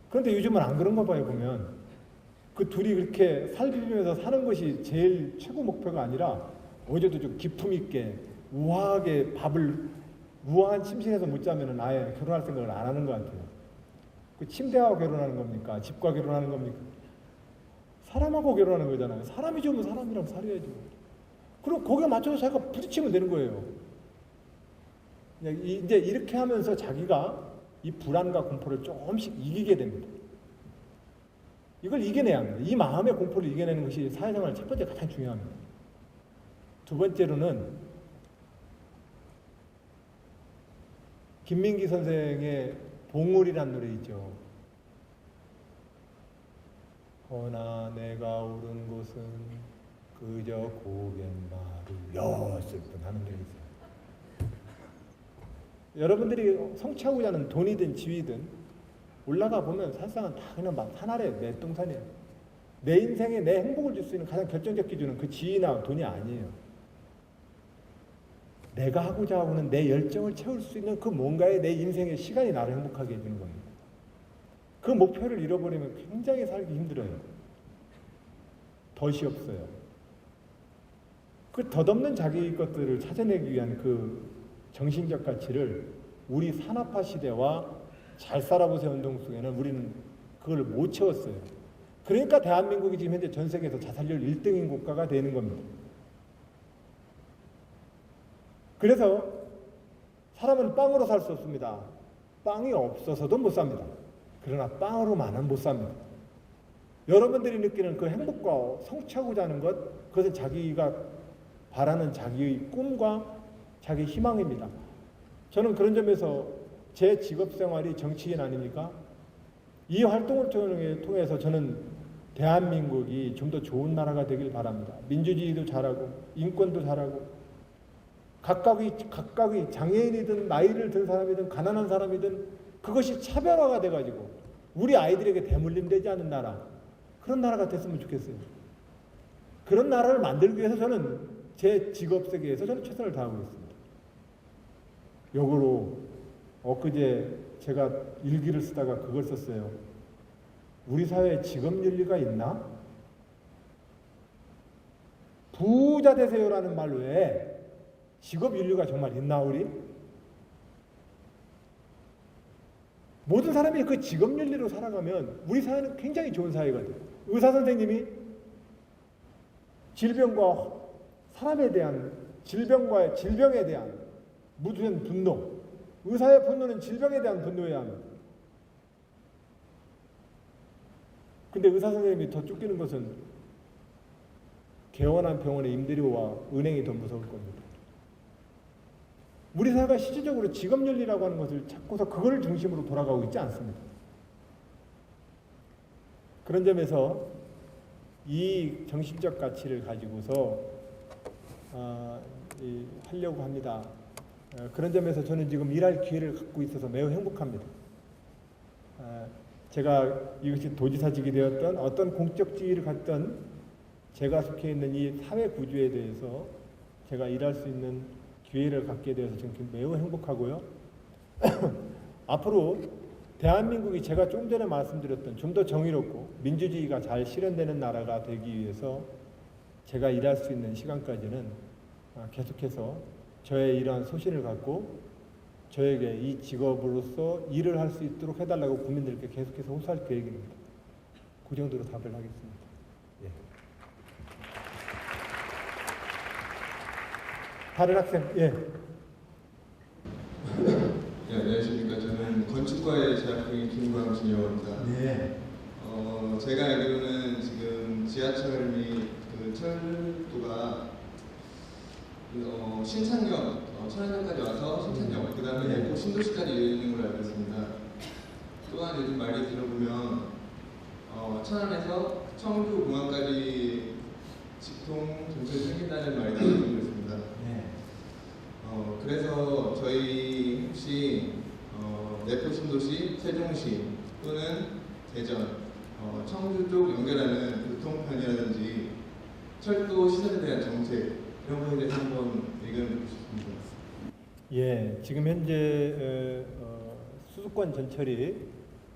그런데 요즘은 안 그런가 봐요. 보면 그 둘이 그렇게 살면서 사는 것이 제일 최고 목표가 아니라 어제도 좀 기품 있게 우아하게 우아한 침실에서 못 자면은 아예 결혼할 생각을 안 하는 것 같아요. 그 침대하고 결혼하는 겁니까? 집과 결혼하는 겁니까? 사람하고 결혼하는 거잖아요. 사람이 좋으면 사람이랑 살아야죠. 그리고 거기에 맞춰서 자기가 부딪히면 되는 거예요. 이제 이렇게 하면서 자기가 이 불안과 공포를 조금씩 이기게 됩니다. 이걸 이겨내야 합니다. 이 마음의 공포를 이겨내는 것이 사회생활 첫 번째 가장 중요합니다. 두 번째로는 김민기 선생의 봉우리란 노래 있죠. 허나 내가 오른 곳은 그저 고갯마루였을 뿐 하는 노래 있어요. 여러분들이 성취하고자 하는 돈이든 지위든 올라가 보면 사실상은 다 그냥 막 산 아래 맷동산이에요. 내 인생에 내 행복을 줄 수 있는 가장 결정적 기준은 그 지위나 돈이 아니에요. 내가 하고자 하고는 내 열정을 채울 수 있는 그 뭔가에 내 인생의 시간이 나를 행복하게 해주는 겁니다. 그 목표를 잃어버리면 굉장히 살기 힘들어요. 덫이 없어요. 그 덧없는 자기 것들을 찾아내기 위한 그 정신적 가치를 우리 산업화 시대와 잘 살아보세요 운동 속에는 우리는 그걸 못 채웠어요. 그러니까 대한민국이 지금 현재 전 세계에서 자살률 1등인 국가가 되는 겁니다. 그래서 사람은 빵으로 살 수 없습니다. 빵이 없어서도 못 삽니다. 그러나 빵으로만은 못 삽니다. 여러분들이 느끼는 그 행복과 성취하고자 하는 것, 그것은 자기가 바라는 자기의 꿈과 자기 희망입니다. 저는 그런 점에서 제 직업 생활이 정치인 아닙니까? 이 활동을 통해서 저는 대한민국이 좀 더 좋은 나라가 되길 바랍니다. 민주주의도 잘하고 인권도 잘하고 각각의 장애인이든 나이를 든 사람이든 가난한 사람이든 그것이 차별화가 돼가지고 우리 아이들에게 대물림되지 않는 나라, 그런 나라가 됐으면 좋겠어요. 그런 나라를 만들기 위해서 저는 제 직업 세계에서 저는 최선을 다하고 있습니다. 역으로 엊그제 제가 일기를 쓰다가 그걸 썼어요. 우리 사회에 직업윤리가 있나? 부자 되세요라는 말 외에 직업윤리가 정말 있나 우리? 모든 사람이 그 직업윤리로 살아가면 우리 사회는 굉장히 좋은 사회가 돼요. 의사 선생님이 질병과 사람에 대한 질병에 대한 무두한 분노, 의사의 분노는 질병에 대한 분노여야 합니다. 근데 의사 선생님이 더 쫓기는 것은 개원한 병원의 임대료와 은행이 더 무서울 겁니다. 우리 사회가 실질적으로 직업윤리라고 하는 것을 찾고서 그걸 중심으로 돌아가고 있지 않습니다. 그런 점에서 이 정신적 가치를 가지고서 하려고 합니다. 그런 점에서 저는 지금 일할 기회를 갖고 있어서 매우 행복합니다. 제가 이것이 도지사직이 되었던 어떤 공적 지위를 갖던 제가 속해 있는 이 사회 구조에 대해서 제가 일할 수 있는 기회를 갖게 되어서 지금 매우 행복하고요. 앞으로 대한민국이 제가 좀 전에 말씀드렸던 좀 더 정의롭고 민주주의가 잘 실현되는 나라가 되기 위해서 제가 일할 수 있는 시간까지는 계속해서 저의 이러한 소신을 갖고 저에게 이 직업으로서 일을 할 수 있도록 해달라고 국민들께 계속해서 호소할 계획입니다. 그 정도로 답을 하겠습니다. 예. 다른 학생, 예. 네, 안녕하십니까. 저는 건축과에 재학 중인 김광진이입니다. 네. 제가 알기로는 지금 지하철 및 그 철도가 신창역, 천안역까지 와서 신창역, 그 다음에 내포 신도시까지 이어지는 걸로 알고 있습니다. 또한 요즘 말이 들어보면 천안에서 청주 공항까지 직통 전철이 생긴다는 말이 들리고 있습니다. 네. 그래서 저희 혹시 내포 신도시, 세종시 또는 대전, 청주 쪽 연결하는 교통편이라든지 철도 시설에 대한 정책 이런 거에 대해서 한번 의견을 듣고 싶습니다. 예, 지금 현재 수도권 전철이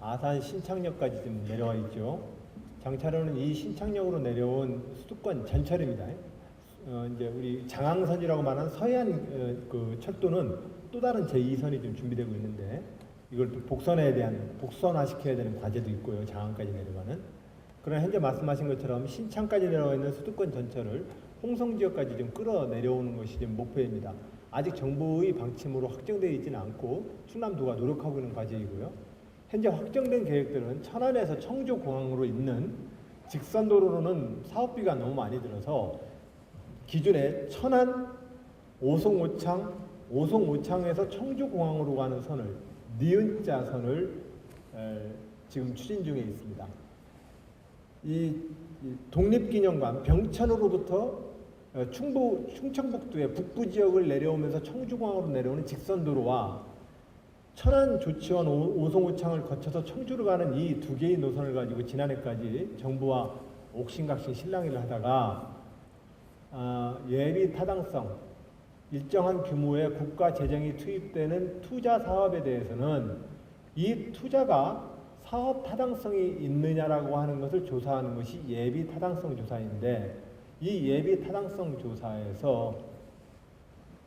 아산 신창역까지 지금 내려와 있죠. 장차로는 이 신창역으로 내려온 수도권 전철입니다. 이제 우리 장항선이라고 말하는 서해안 그 철도는 또 다른 제2선이 좀 준비되고 있는데 이걸 또 복선화시켜야 되는 과제도 있고요. 장항까지 내려가는. 그러나 현재 말씀하신 것처럼 신창까지 내려와 있는 수도권 전철을 홍성 지역까지 좀 끌어내려오는 것이 지금 목표입니다. 아직 정부의 방침으로 확정되어 있지는 않고 충남도가 노력하고 있는 과제이고요. 현재 확정된 계획들은 천안에서 청주 공항으로 있는 직선도로로는 사업비가 너무 많이 들어서 기존에 천안 오송오창에서 청주공항으로 가는 선을 니은자 선을 지금 추진 중에 있습니다. 이 독립기념관 병천으로부터 충청북도의 북부 지역을 내려오면서 청주공항으로 내려오는 직선도로와 천안 조치원 오송오창을 거쳐서 청주로 가는 이 두 개의 노선을 가지고 지난해까지 정부와 옥신각신 실랑이를 하다가 예비 타당성, 일정한 규모의 국가 재정이 투입되는 투자 사업에 대해서는 이 투자가 사업 타당성이 있느냐라고 하는 것을 조사하는 것이 예비 타당성 조사인데, 이 예비 타당성 조사에서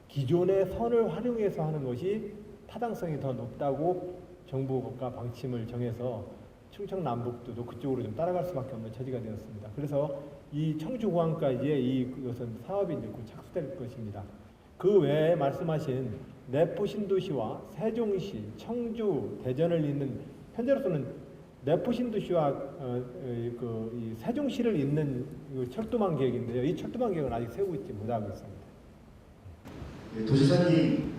기존의 선을 활용해서 하는 것이 타당성이 더 높다고 정부가 방침을 정해서 충청 남북도도 그쪽으로 좀 따라갈 수밖에 없는 처지가 되었습니다. 그래서 이 청주공항까지의 이것은 사업이 이제 곧 착수될 것입니다. 그 외에 말씀하신 내포 신도시와 세종시, 청주, 대전을 잇는, 현재로서는 내포 신도시와 이 세종시를 잇는 철도망 계획인데요. 이 철도망 계획은 아직 세우고 있지 못하고 있습니다. 네, 도지사님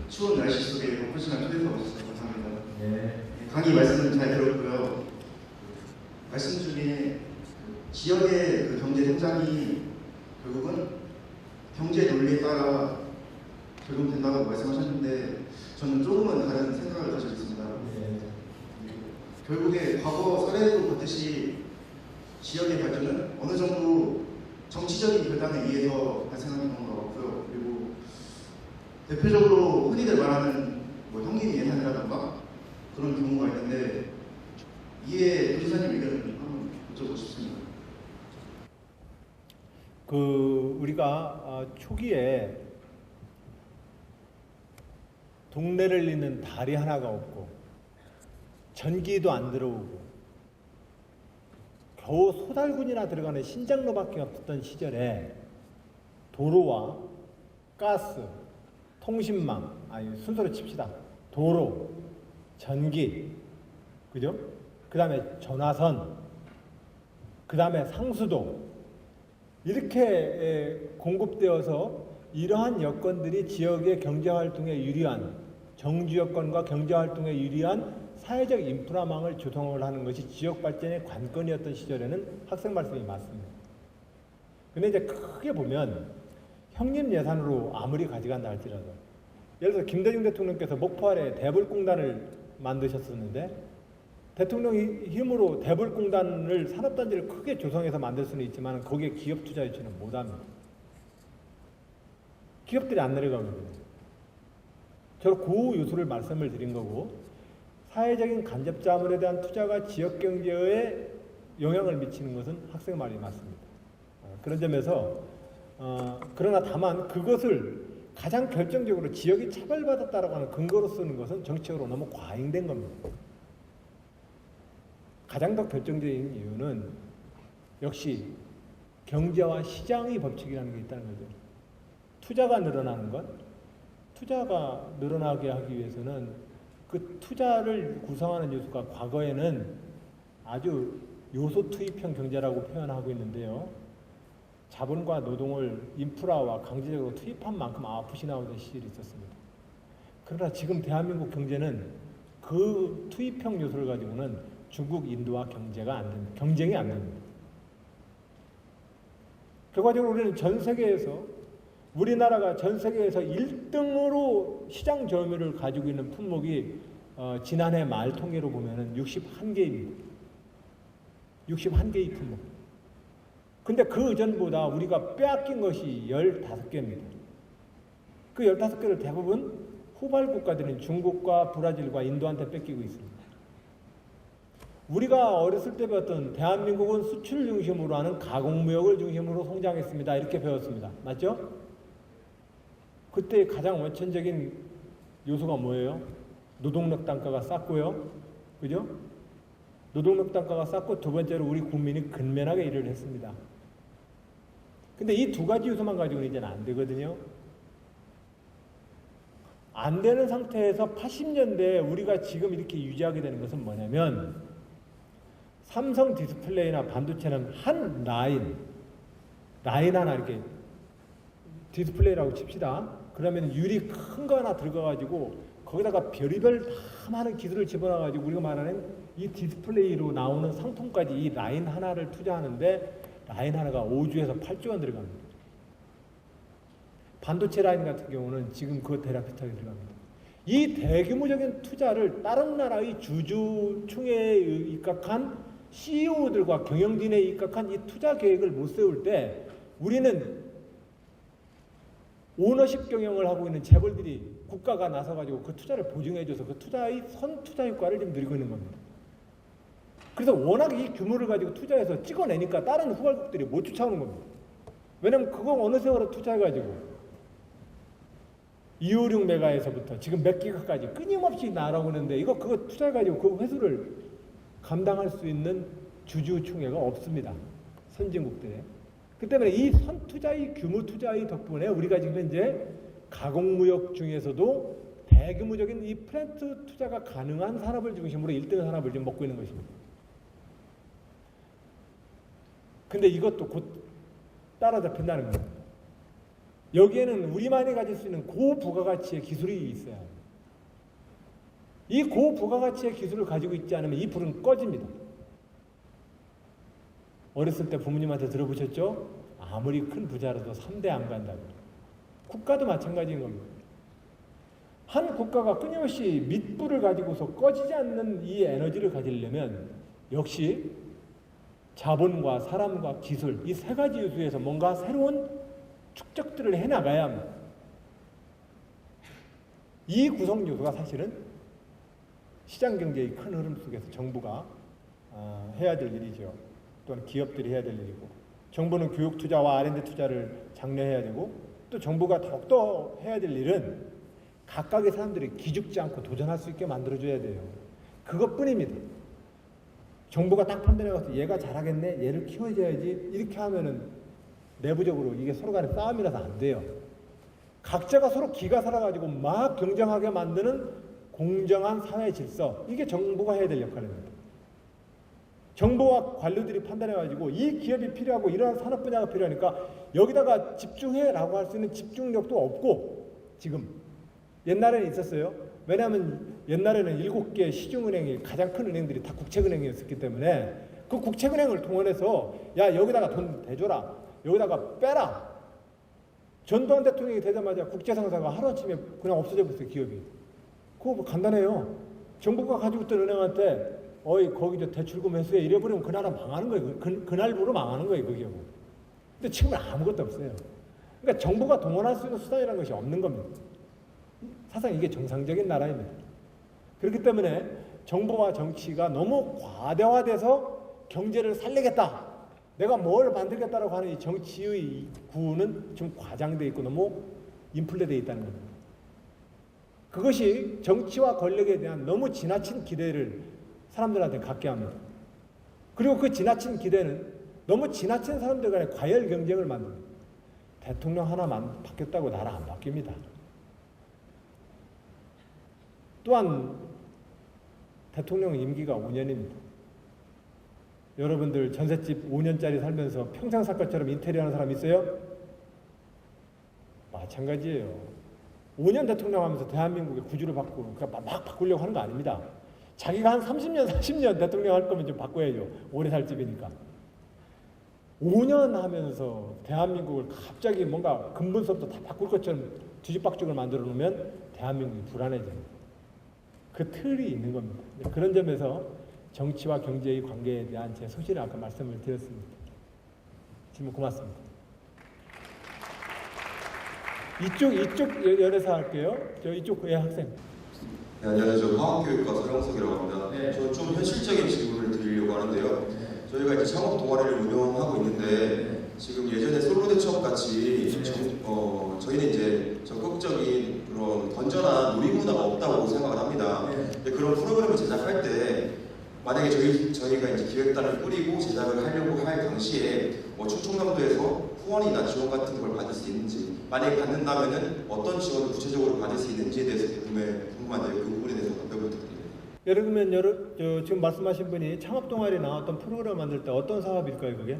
추운 날씨 속에 헛부심한 초대서 오셔서 감사합니다. 네. 강의 말씀 잘 들었고요. 말씀 중에 지역의 그 경제 성장이 결국은 경제 논리에 따라 적용된다고 말씀하셨는데, 저는 조금은 다른 생각을 가지고 있습니다. 네. 결국에 과거 사례도 보듯이 지역의 발전은 어느 정도 정치적인 결단에 의해서 발생하는 경우가 없고요. 그리고 대표적으로 흔히들 말하는 뭐 형님 예산이라든가 그런 경우가 있는데, 이에 도지사님 의견을 한번 여쭤보고 싶습니다. 우리가 초기에 동네를 잇는 다리 하나가 없고 전기도 안 들어오고 겨우 소달군이나 들어가는 신장로밖에 없었던 시절에 도로와 가스, 통신망, 아니 순서로 칩시다. 도로, 전기, 그죠? 그 다음에 전화선, 그 다음에 상수도, 이렇게 공급되어서 이러한 여건들이 지역의 경제활동에 유리한, 정주여건과 경제활동에 유리한 사회적 인프라망을 조성을 하는 것이 지역 발전의 관건이었던 시절에는 학생 말씀이 맞습니다. 근데 이제 크게 보면 형님 예산으로 아무리 가져간다 할지라도, 예를 들어서 김대중 대통령께서 목포 아래 대불공단을 만드셨었는데, 대통령이 힘으로 대불공단을 산업단지를 크게 조성해서 만들 수는 있지만 거기에 기업 투자 유치는 못합니다. 기업들이 안 내려가거든요. 저는 그 요소를 말씀을 드린 거고, 사회적인 간접 자본에 대한 투자가 지역 경제에 영향을 미치는 것은 학생 말이 맞습니다. 그런 점에서 그러나 다만 그것을 가장 결정적으로 지역이 차별받았다라고 하는 근거로 쓰는 것은 정치적으로 너무 과잉된 겁니다. 가장 더 결정적인 이유는 역시 경제와 시장의 법칙이라는 게 있다는 거죠. 투자가 늘어나는 것, 투자가 늘어나게 하기 위해서는 그 투자를 구성하는 요소가 과거에는 아주 요소 투입형 경제라고 표현하고 있는데요. 자본과 노동을 인프라와 강제적으로 투입한 만큼 아프시 나오던 시절이 있었습니다. 그러나 지금 대한민국 경제는 그 투입형 요소를 가지고는 중국, 인도와 경제가 안 됩니다. 경쟁이 안 됩니다. 결과적으로 우리는 전 세계에서, 우리나라가 전 세계에서 1등으로 시장 점유율을 가지고 있는 품목이 지난해 말 통계로 보면은 61개입니다. 61개의 품목. 근데 그 전보다 우리가 빼앗긴 것이 15개입니다. 그 15개를 대부분 후발 국가들인 중국과 브라질과 인도한테 뺏기고 있습니다. 우리가 어렸을 때 배웠던 대한민국은 수출 중심으로 하는 가공무역을 중심으로 성장했습니다. 이렇게 배웠습니다. 맞죠? 그때 가장 원천적인 요소가 뭐예요? 노동력 단가가 쌌고요. 그죠? 노동력 단가가 쌌고, 두 번째로 우리 국민이 근면하게 일을 했습니다. 근데 이 두 가지 요소만 가지고는 이제는 안 되거든요. 안 되는 상태에서 80년대에 우리가 지금 이렇게 유지하게 되는 것은 뭐냐면, 삼성 디스플레이나 반도체는 한 라인 하나 이렇게 디스플레이라고 칩시다. 그러면 유리 큰 거 하나 들어가가지고 거기다가 별의별 다 많은 기술을 집어넣어가지고 우리가 말하는 이 디스플레이로 나오는 상품까지 이 라인 하나를 투자하는데 라인 하나가 5주에서 8조 원 들어갑니다. 반도체 라인 같은 경우는 지금 그거 대략 비슷하게 들어갑니다. 이 대규모적인 투자를 다른 나라의 주주총회에 입각한 CEO들과 경영진에 입각한 이 투자 계획을 못 세울 때 우리는 오너십 경영을 하고 있는 재벌들이 국가가 나서가지고 그 투자를 보증해줘서 그 투자의 선투자 효과를 지금 누리고 있는 겁니다. 그래서 워낙 이 규모를 가지고 투자해서 찍어내니까 다른 후발국들이 못 쫓아오는 겁니다. 왜냐면 그거 어느 세월에 투자해가지고 256 메가에서부터 지금 몇 기가까지 끊임없이 날아오고 있는데 그거 투자해가지고 그 회수를 감당할 수 있는 주주총회가 없습니다. 선진국들에. 그 때문에 이 선투자의 규모 투자의 덕분에 우리가 지금 현재 가공무역 중에서도 대규모적인 이 플랜트 투자가 가능한 산업을 중심으로 1등 산업을 지금 먹고 있는 것입니다. 근데 이것도 곧 따라잡힌다는 겁니다. 여기에는 우리만이 가질 수 있는 고부가가치의 기술이 있어야 합니다. 이 고부가가치의 기술을 가지고 있지 않으면 이 불은 꺼집니다. 어렸을 때 부모님한테 들어보셨죠? 아무리 큰 부자라도 3대 안 간다고. 국가도 마찬가지인 겁니다. 한 국가가 끊임없이 밑불을 가지고서 꺼지지 않는 이 에너지를 가지려면 역시 자본과 사람과 기술 이 세 가지 요소에서 뭔가 새로운 축적들을 해나가야 합니다. 이 구성 요소가 사실은 시장 경제의 큰 흐름 속에서 정부가 해야 될 일이죠. 또는 기업들이 해야 될 일이고, 정부는 교육 투자와 R&D 투자를 장려해야 되고, 또 정부가 더욱더 해야 될 일은 각각의 사람들이 기죽지 않고 도전할 수 있게 만들어줘야 돼요. 그것뿐입니다. 정부가 딱 판단해서 얘가 잘하겠네, 얘를 키워줘야지 이렇게 하면은 내부적으로 이게 서로 간에 싸움이라서 안 돼요. 각자가 서로 기가 살아가지고 막 경쟁하게 만드는 공정한 사회 질서, 이게 정부가 해야 될 역할입니다. 정부와 관료들이 판단해가지고 이 기업이 필요하고 이러한 산업 분야가 필요하니까 여기다가 집중해라고 할 수 있는 집중력도 없고, 지금 옛날에는 있었어요. 왜냐하면 옛날에는 7개 시중은행이 가장 큰 은행들이 다 국책은행이었기 때문에 그 국책은행을 통해서 야 여기다가 돈 대줘라, 여기다가 빼라. 전두환 대통령이 되자마자 국제상사가 하루아침에 그냥 없어져 버렸어요. 기업이. 그거 뭐 간단해요. 정부가 가지고 있던 은행한테 어이 거기 저 대출금 회수해 이래버리면 그 나라 망하는 거예요. 그날부로 망하는 거예요. 그 기업은. 근데 지금은 아무것도 없어요. 그러니까 정부가 동원할 수 있는 수단이라는 것이 없는 겁니다. 사실상 이게 정상적인 나라입니다. 그렇기 때문에 정부와 정치가 너무 과대화돼서 경제를 살리겠다, 내가 뭘 만들겠다라고 하는 이 정치의 구호는 좀 과장되어 있고 너무 인플레되어 있다는 겁니다. 그것이 정치와 권력에 대한 너무 지나친 기대를 사람들한테 갖게 합니다. 그리고 그 지나친 기대는 너무 지나친 사람들 간의 과열 경쟁을 만듭니다. 대통령 하나만 바뀌었다고 나라 안 바뀝니다. 또한 대통령 임기가 5년입니다. 여러분들 전셋집 5년짜리 살면서 평생 살 것처럼 인테리어 하는 사람 있어요? 마찬가지예요. 5년 대통령 하면서 대한민국의 구주를 바꾸고 막 바꾸려고 하는 거 아닙니다. 자기가 한 30년, 40년 대통령 할 거면 좀 바꿔야죠. 오래 살 집이니까. 5년 하면서 대한민국을 갑자기 뭔가 근본서부터 다 바꿀 것처럼 뒤집박죽을 만들어 놓으면 대한민국이 불안해집니다. 그 틀이 있는 겁니다. 그런 점에서 정치와 경제의 관계에 대한 제 소신을 아까 말씀을 드렸습니다. 질문 고맙습니다. 이쪽 열에서 할게요. 저 이쪽 학생. 네, 안녕하세요. 저 화학교육과 서영석이라고 합니다. 네. 저 좀 현실적인 질문을 드리려고 하는데요. 저희가 이제 창업 동아리를 운영하고 있는데 지금 예전에 솔로대첩 같이 저희는 이제 적극적인 그런 건전한 놀이 문화가 없다고 생각을 합니다. 근데 그런 프로그램을 제작할 때 만약에 저희가 이제 기획단을 꾸리고 제작을 하려고 할 당시에 충청남도에서 후원이나 지원 같은 걸 받을 수 있는지, 만약에 받는다면은 어떤 지원을 구체적으로 받을 수 있는지에 대해서 궁금한데요. 그 부분에 대해서 답변 부탁드립니다. 예를 들면 지금 말씀하신 분이 창업 동아리 나왔던 프로그램 만들 때 어떤 사업일까요, 그게?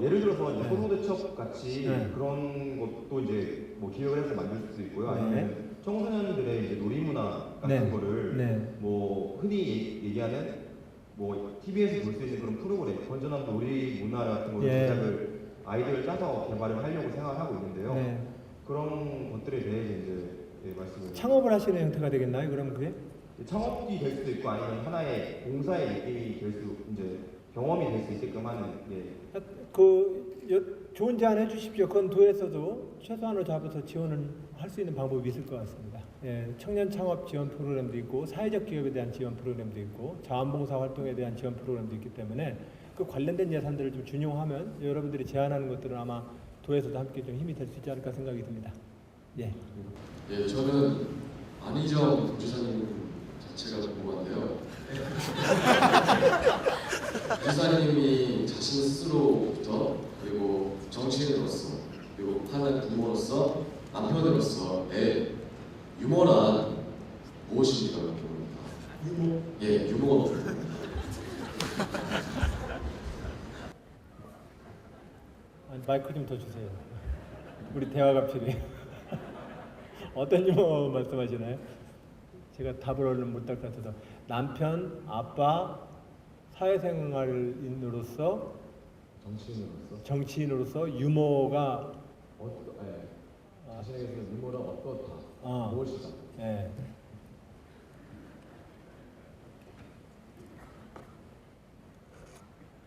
예를 들어서 이제 네. 솔로대첩 같이 네. 그런 것도 이제 뭐 기획을 해서 만들 수 있고요. 네. 아니면 청소년들의 이제 놀이문화 같은 네. 거를 네. 뭐 흔히 얘기하는 뭐 TV에서 볼 수 있는 그런 프로그램, 건전한 놀이문화 같은 거를 예. 제작을 아이디어를 짜서 개발을 하려고 생각하고 있는데요. 네. 그런 것들에 대해서 이제 말씀을. 창업을 하시는 형태가 되겠나요? 그럼 그게? 창업이 될 수도 있고 아니면 하나의 봉사의 느낌이 될 수 이제 경험이 될 수 있게끔 하는 좋은 제안 해주십시오. 그건 도에서도 최소한으로 잡아서 지원을 할 수 있는 방법이 있을 것 같습니다. 예, 청년 창업 지원 프로그램도 있고 사회적 기업에 대한 지원 프로그램도 있고 자원봉사 활동에 대한 지원 프로그램도 있기 때문에 그 관련된 예산들을 좀 준용하면 여러분들이 제안하는 것들은 아마 도에서도 함께 좀 힘이 될 수 있지 않을까 생각이 듭니다. 예. 예, 저는 안희정 도지사님 자체가 궁금한데요. 도지사님이 자신 스스로부터 그리고 정치인으로서 그리고 하나의 부모로서 남편으로서의 유머란 무엇입니까? 유머? 예, 유머. 마이크 좀 더 주세요. 우리 대화 갑질이 어떤 유머 말씀하시나요? 제가 답을 얼른 못할 것 같아서 남편, 아빠, 사회생활인으로서 정치인으로서 유머가 자신에게서 유머는 어떻다? 무엇이다? 예.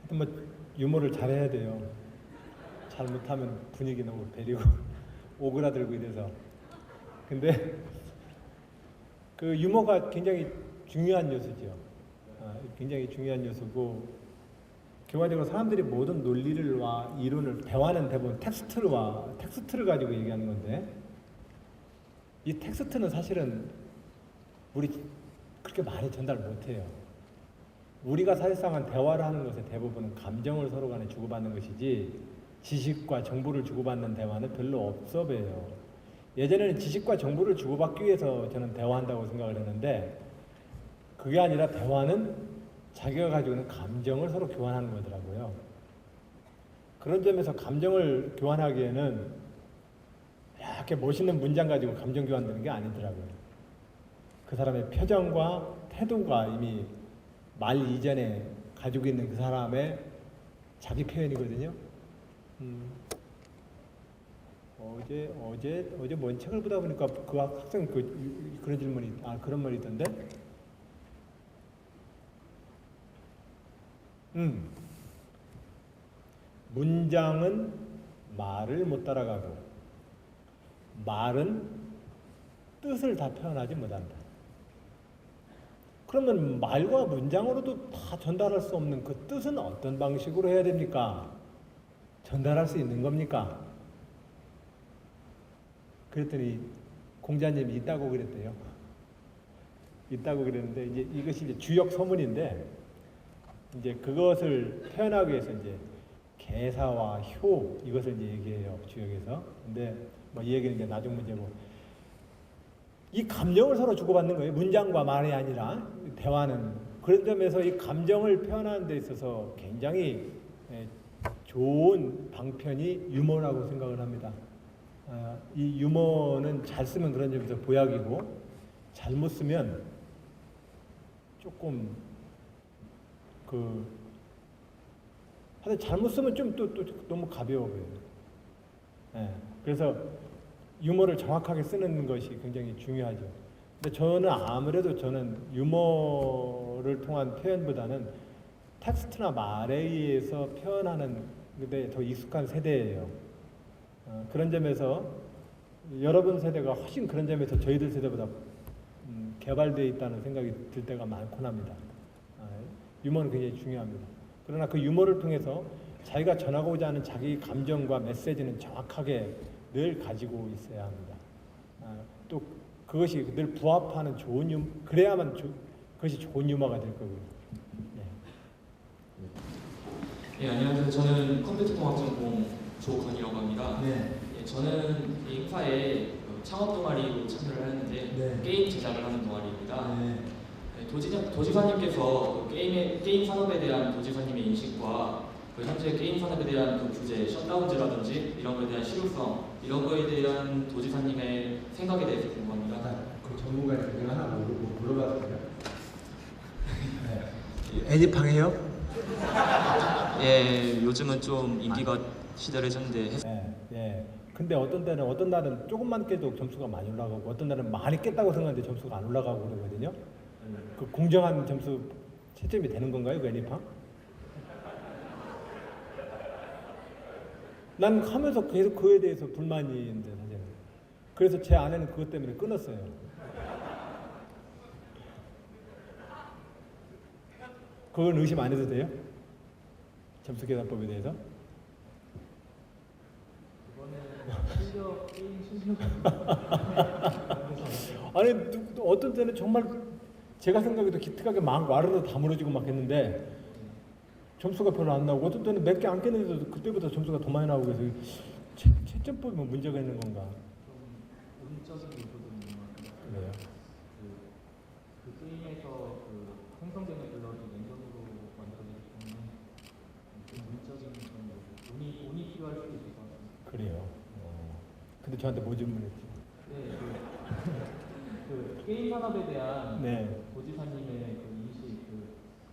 하여튼 뭐 유머를 잘해야 돼요. 잘못하면 분위기 너무 베리고 오그라들고 이래서. 근데 그 유머가 굉장히 중요한 요소죠. 굉장히 중요한 요소고 결과적으로 사람들이 모든 논리를와 이론을 대화는 대부분 텍스트를 가지고 얘기하는 건데 이 텍스트는 사실은 우리 그렇게 많이 전달 못해요. 우리가 사실상은 대화를 하는 것에 대부분은 감정을 서로 간에 주고받는 것이지 지식과 정보를 주고받는 대화는 별로 없어 보여요. 예전에는 지식과 정보를 주고받기 위해서 저는 대화한다고 생각을 했는데 그게 아니라 대화는 자기가 가지고 있는 감정을 서로 교환하는 거더라고요. 그런 점에서 감정을 교환하기에는 이렇게 멋있는 문장 가지고 감정 교환되는 게 아니더라고요. 그 사람의 표정과 태도가 이미 말 이전에 가지고 있는 그 사람의 자기 표현이거든요. 어제 뭔 책을 보다 보니까 그 학생 그런 질문이 그런 말이 있던데. 문장은 말을 못 따라가고 말은 뜻을 다 표현하지 못한다. 그러면 말과 문장으로도 다 전달할 수 없는 그 뜻은 어떤 방식으로 해야 됩니까? 전달할 수 있는 겁니까? 그랬더니 공자님이 있다고 그랬대요. 있다고 그랬는데 이제 이것이 이제 주역 서문인데 이제 그것을 표현하기 위해서 이제 개사와 효 이것을 이제 얘기해요 주역에서. 근데 뭐 이 얘기는 이제 나중 문제고 이 감정을 서로 주고받는 거예요. 문장과 말이 아니라 대화는 그런 점에서 이 감정을 표현하는 데 있어서 굉장히 좋은 방편이 유머라고 생각을 합니다. 이 유머는 잘 쓰면 그런 점에서 보약이고 잘못 쓰면 조금 하여튼 잘못 쓰면 좀 또 너무 가벼워 보여요. 그래서 유머를 정확하게 쓰는 것이 굉장히 중요하죠. 근데 저는 유머를 통한 표현보다는 텍스트나 말에 의해서 표현하는 데 더 익숙한 세대예요. 그런 점에서 여러분 세대가 훨씬 그런 점에서 저희들 세대보다 개발되어 있다는 생각이 들 때가 많곤 합니다. 유머는 굉장히 중요합니다. 그러나 그 유머를 통해서 자기가 전하고자 하는 자기 감정과 메시지는 정확하게 늘 가지고 있어야 합니다. 또 그것이 늘 부합하는 좋은 유머, 그래야만 그것이 좋은 유머가 될 거고요. 네, 안녕하세요. 저는 컴퓨터공학전공 조건이라고 합니다. 예, 저는 이 행사에 창업 동아리로 참여를 했는데 게임 제작을 하는 동아리입니다. 도지사님께서 게임 산업에 대한 도지사님의 인식과 현재 게임 산업에 대한 그 규제, 셧다운제라든지 이런 거에 대한 실효성, 이런 거에 대한 도지사님의 생각에 대해서 궁금합니다. 그 전문가에게 하나 물어봐도 돼요? 애니팡해요? 예, 요즘은 좀 인기가 시들해졌는데. 근데 어떤 날은 조금만 깨도 점수가 많이 올라가고 어떤 날은 많이 깼다고 생각하는데 점수가 안 올라가고 그러거든요. 그 공정한 점수 채점이 되는 건가요, 그 애니팡? 난 하면서 계속 그에 대해서 불만이 있는데 사실은. 그래서 제 아내는 그것 때문에 끊었어요. 그건 의심 안 해도 돼요? 점수 계산법에 대해서? 아니 어떤 때는 정말 제가 생각해도 기특하게 막 와르르 다 무너지고 막 했는데 점수가 별로 안 나오고 어떤 때는 몇 개 안 깼는데도 그때보다 점수가 더 많이 나오고 해서 채점법이 뭐 문제가 있는 건가? 운적인 요소도 있는 것 같아요. 그래요? 그 게임에서 그 생성되는 블럭이 랜덤으로 만들어지기 때문에 좀 운적인 그런 요소, 운이 필요할 수도 있을 것 같습니다. 그래요. 근데 저한테 뭐 질문했지? 네, 그 게임 산업에 대한 네. 도지사님의 그 인식, 그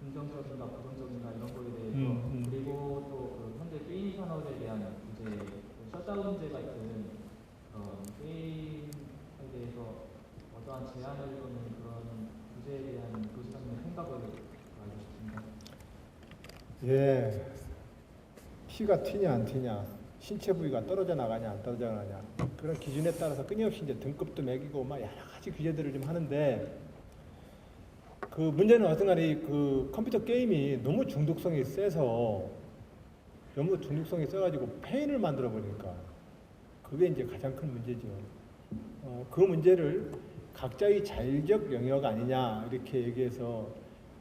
긍정적인가 부정적인가 이런 거에 대해서 그리고 또 그 현재 게임 산업에 대한 이제 그 셧다운제가 있는 게임에 대해서 어떠한 제한을 주는 그런 규제에 대한 도지사님의 생각을 알고 싶습니다. 예. 피가 튀냐 안 튀냐, 신체 부위가 떨어져 나가냐 안 떨어져 나가냐 그런 기준에 따라서 끊임없이 이제 등급도 매기고 막 여러 가지 규제들을 좀 하는데 그 문제는 어떤간에 그 컴퓨터 게임이 너무 중독성이 세서 페인을 만들어 버리니까 그게 이제 가장 큰 문제죠. 그 문제를 각자의 자율적 영역 아니냐 이렇게 얘기해서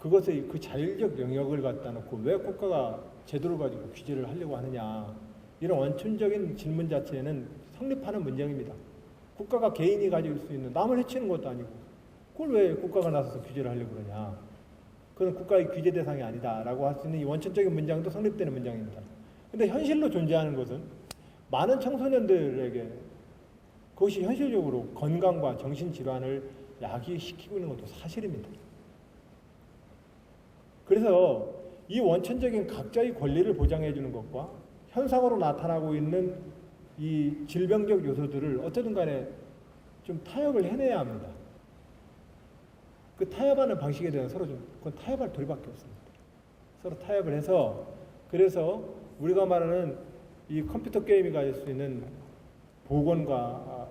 그것의 그 자율적 영역을 갖다 놓고 왜 국가가 제도를 가지고 규제를 하려고 하느냐 이런 원천적인 질문 자체는 성립하는 문제입니다. 국가가 개인이 가질 수 있는 남을 해치는 것도 아니고 그걸 왜 국가가 나서서 규제를 하려고 그러냐. 그건 국가의 규제 대상이 아니다라고 할 수 있는 이 원천적인 문장도 성립되는 문장입니다. 근데 현실로 존재하는 것은 많은 청소년들에게 그것이 현실적으로 건강과 정신질환을 야기시키고 있는 것도 사실입니다. 그래서 이 원천적인 각자의 권리를 보장해 주는 것과 현상으로 나타나고 있는 이 질병적 요소들을 어쨌든 간에 좀 타협을 해내야 합니다. 그 타협하는 방식에 대해서 서로 그건 타협할 도리밖에 없습니다. 서로 타협을 해서 그래서 우리가 말하는 이 컴퓨터 게임이 가질 수 있는 보건과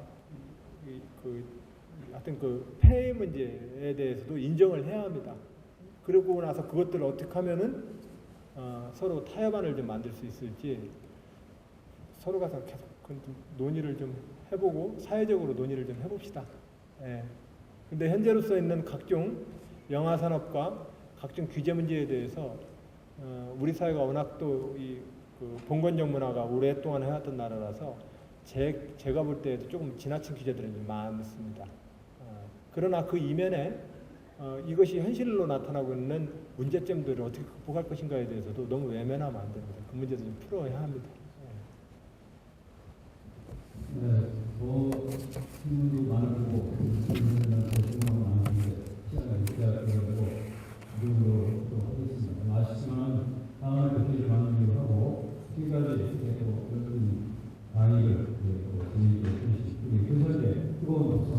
하여튼 그 폐해 문제에 대해서도 인정을 해야 합니다. 그러고 나서 그것들을 어떻게 하면은 서로 타협안을 좀 만들 수 있을지 서로 가서 계속 좀 논의를 좀 해보고 사회적으로 논의를 좀 해봅시다. 예. 근데 현재로서 있는 각종 영화 산업과 각종 규제 문제에 대해서 우리 사회가 워낙 또 이 그 봉건적 문화가 오랫동안 해왔던 나라라서 제가 볼 때도 조금 지나친 규제들이 좀 많습니다. 그러나 그 이면에 이것이 현실로 나타나고 있는 문제점들을 어떻게 극복할 것인가에 대해서도 너무 외면하면 안 됩니다. 그 문제도 좀 풀어야 합니다. 네, 질문도 많고 질문에 대한 많은데 시간이 있어야 되고 그리고 또 하겠습니다. 아쉽지만 다음에 그때 만나기로 하고 지금까지 계속 여러분 강의를 진행해 주신 우리 교수님께 뜨거운 박수.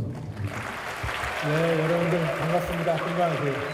네, 여러분들 반갑습니다. 건강하세요.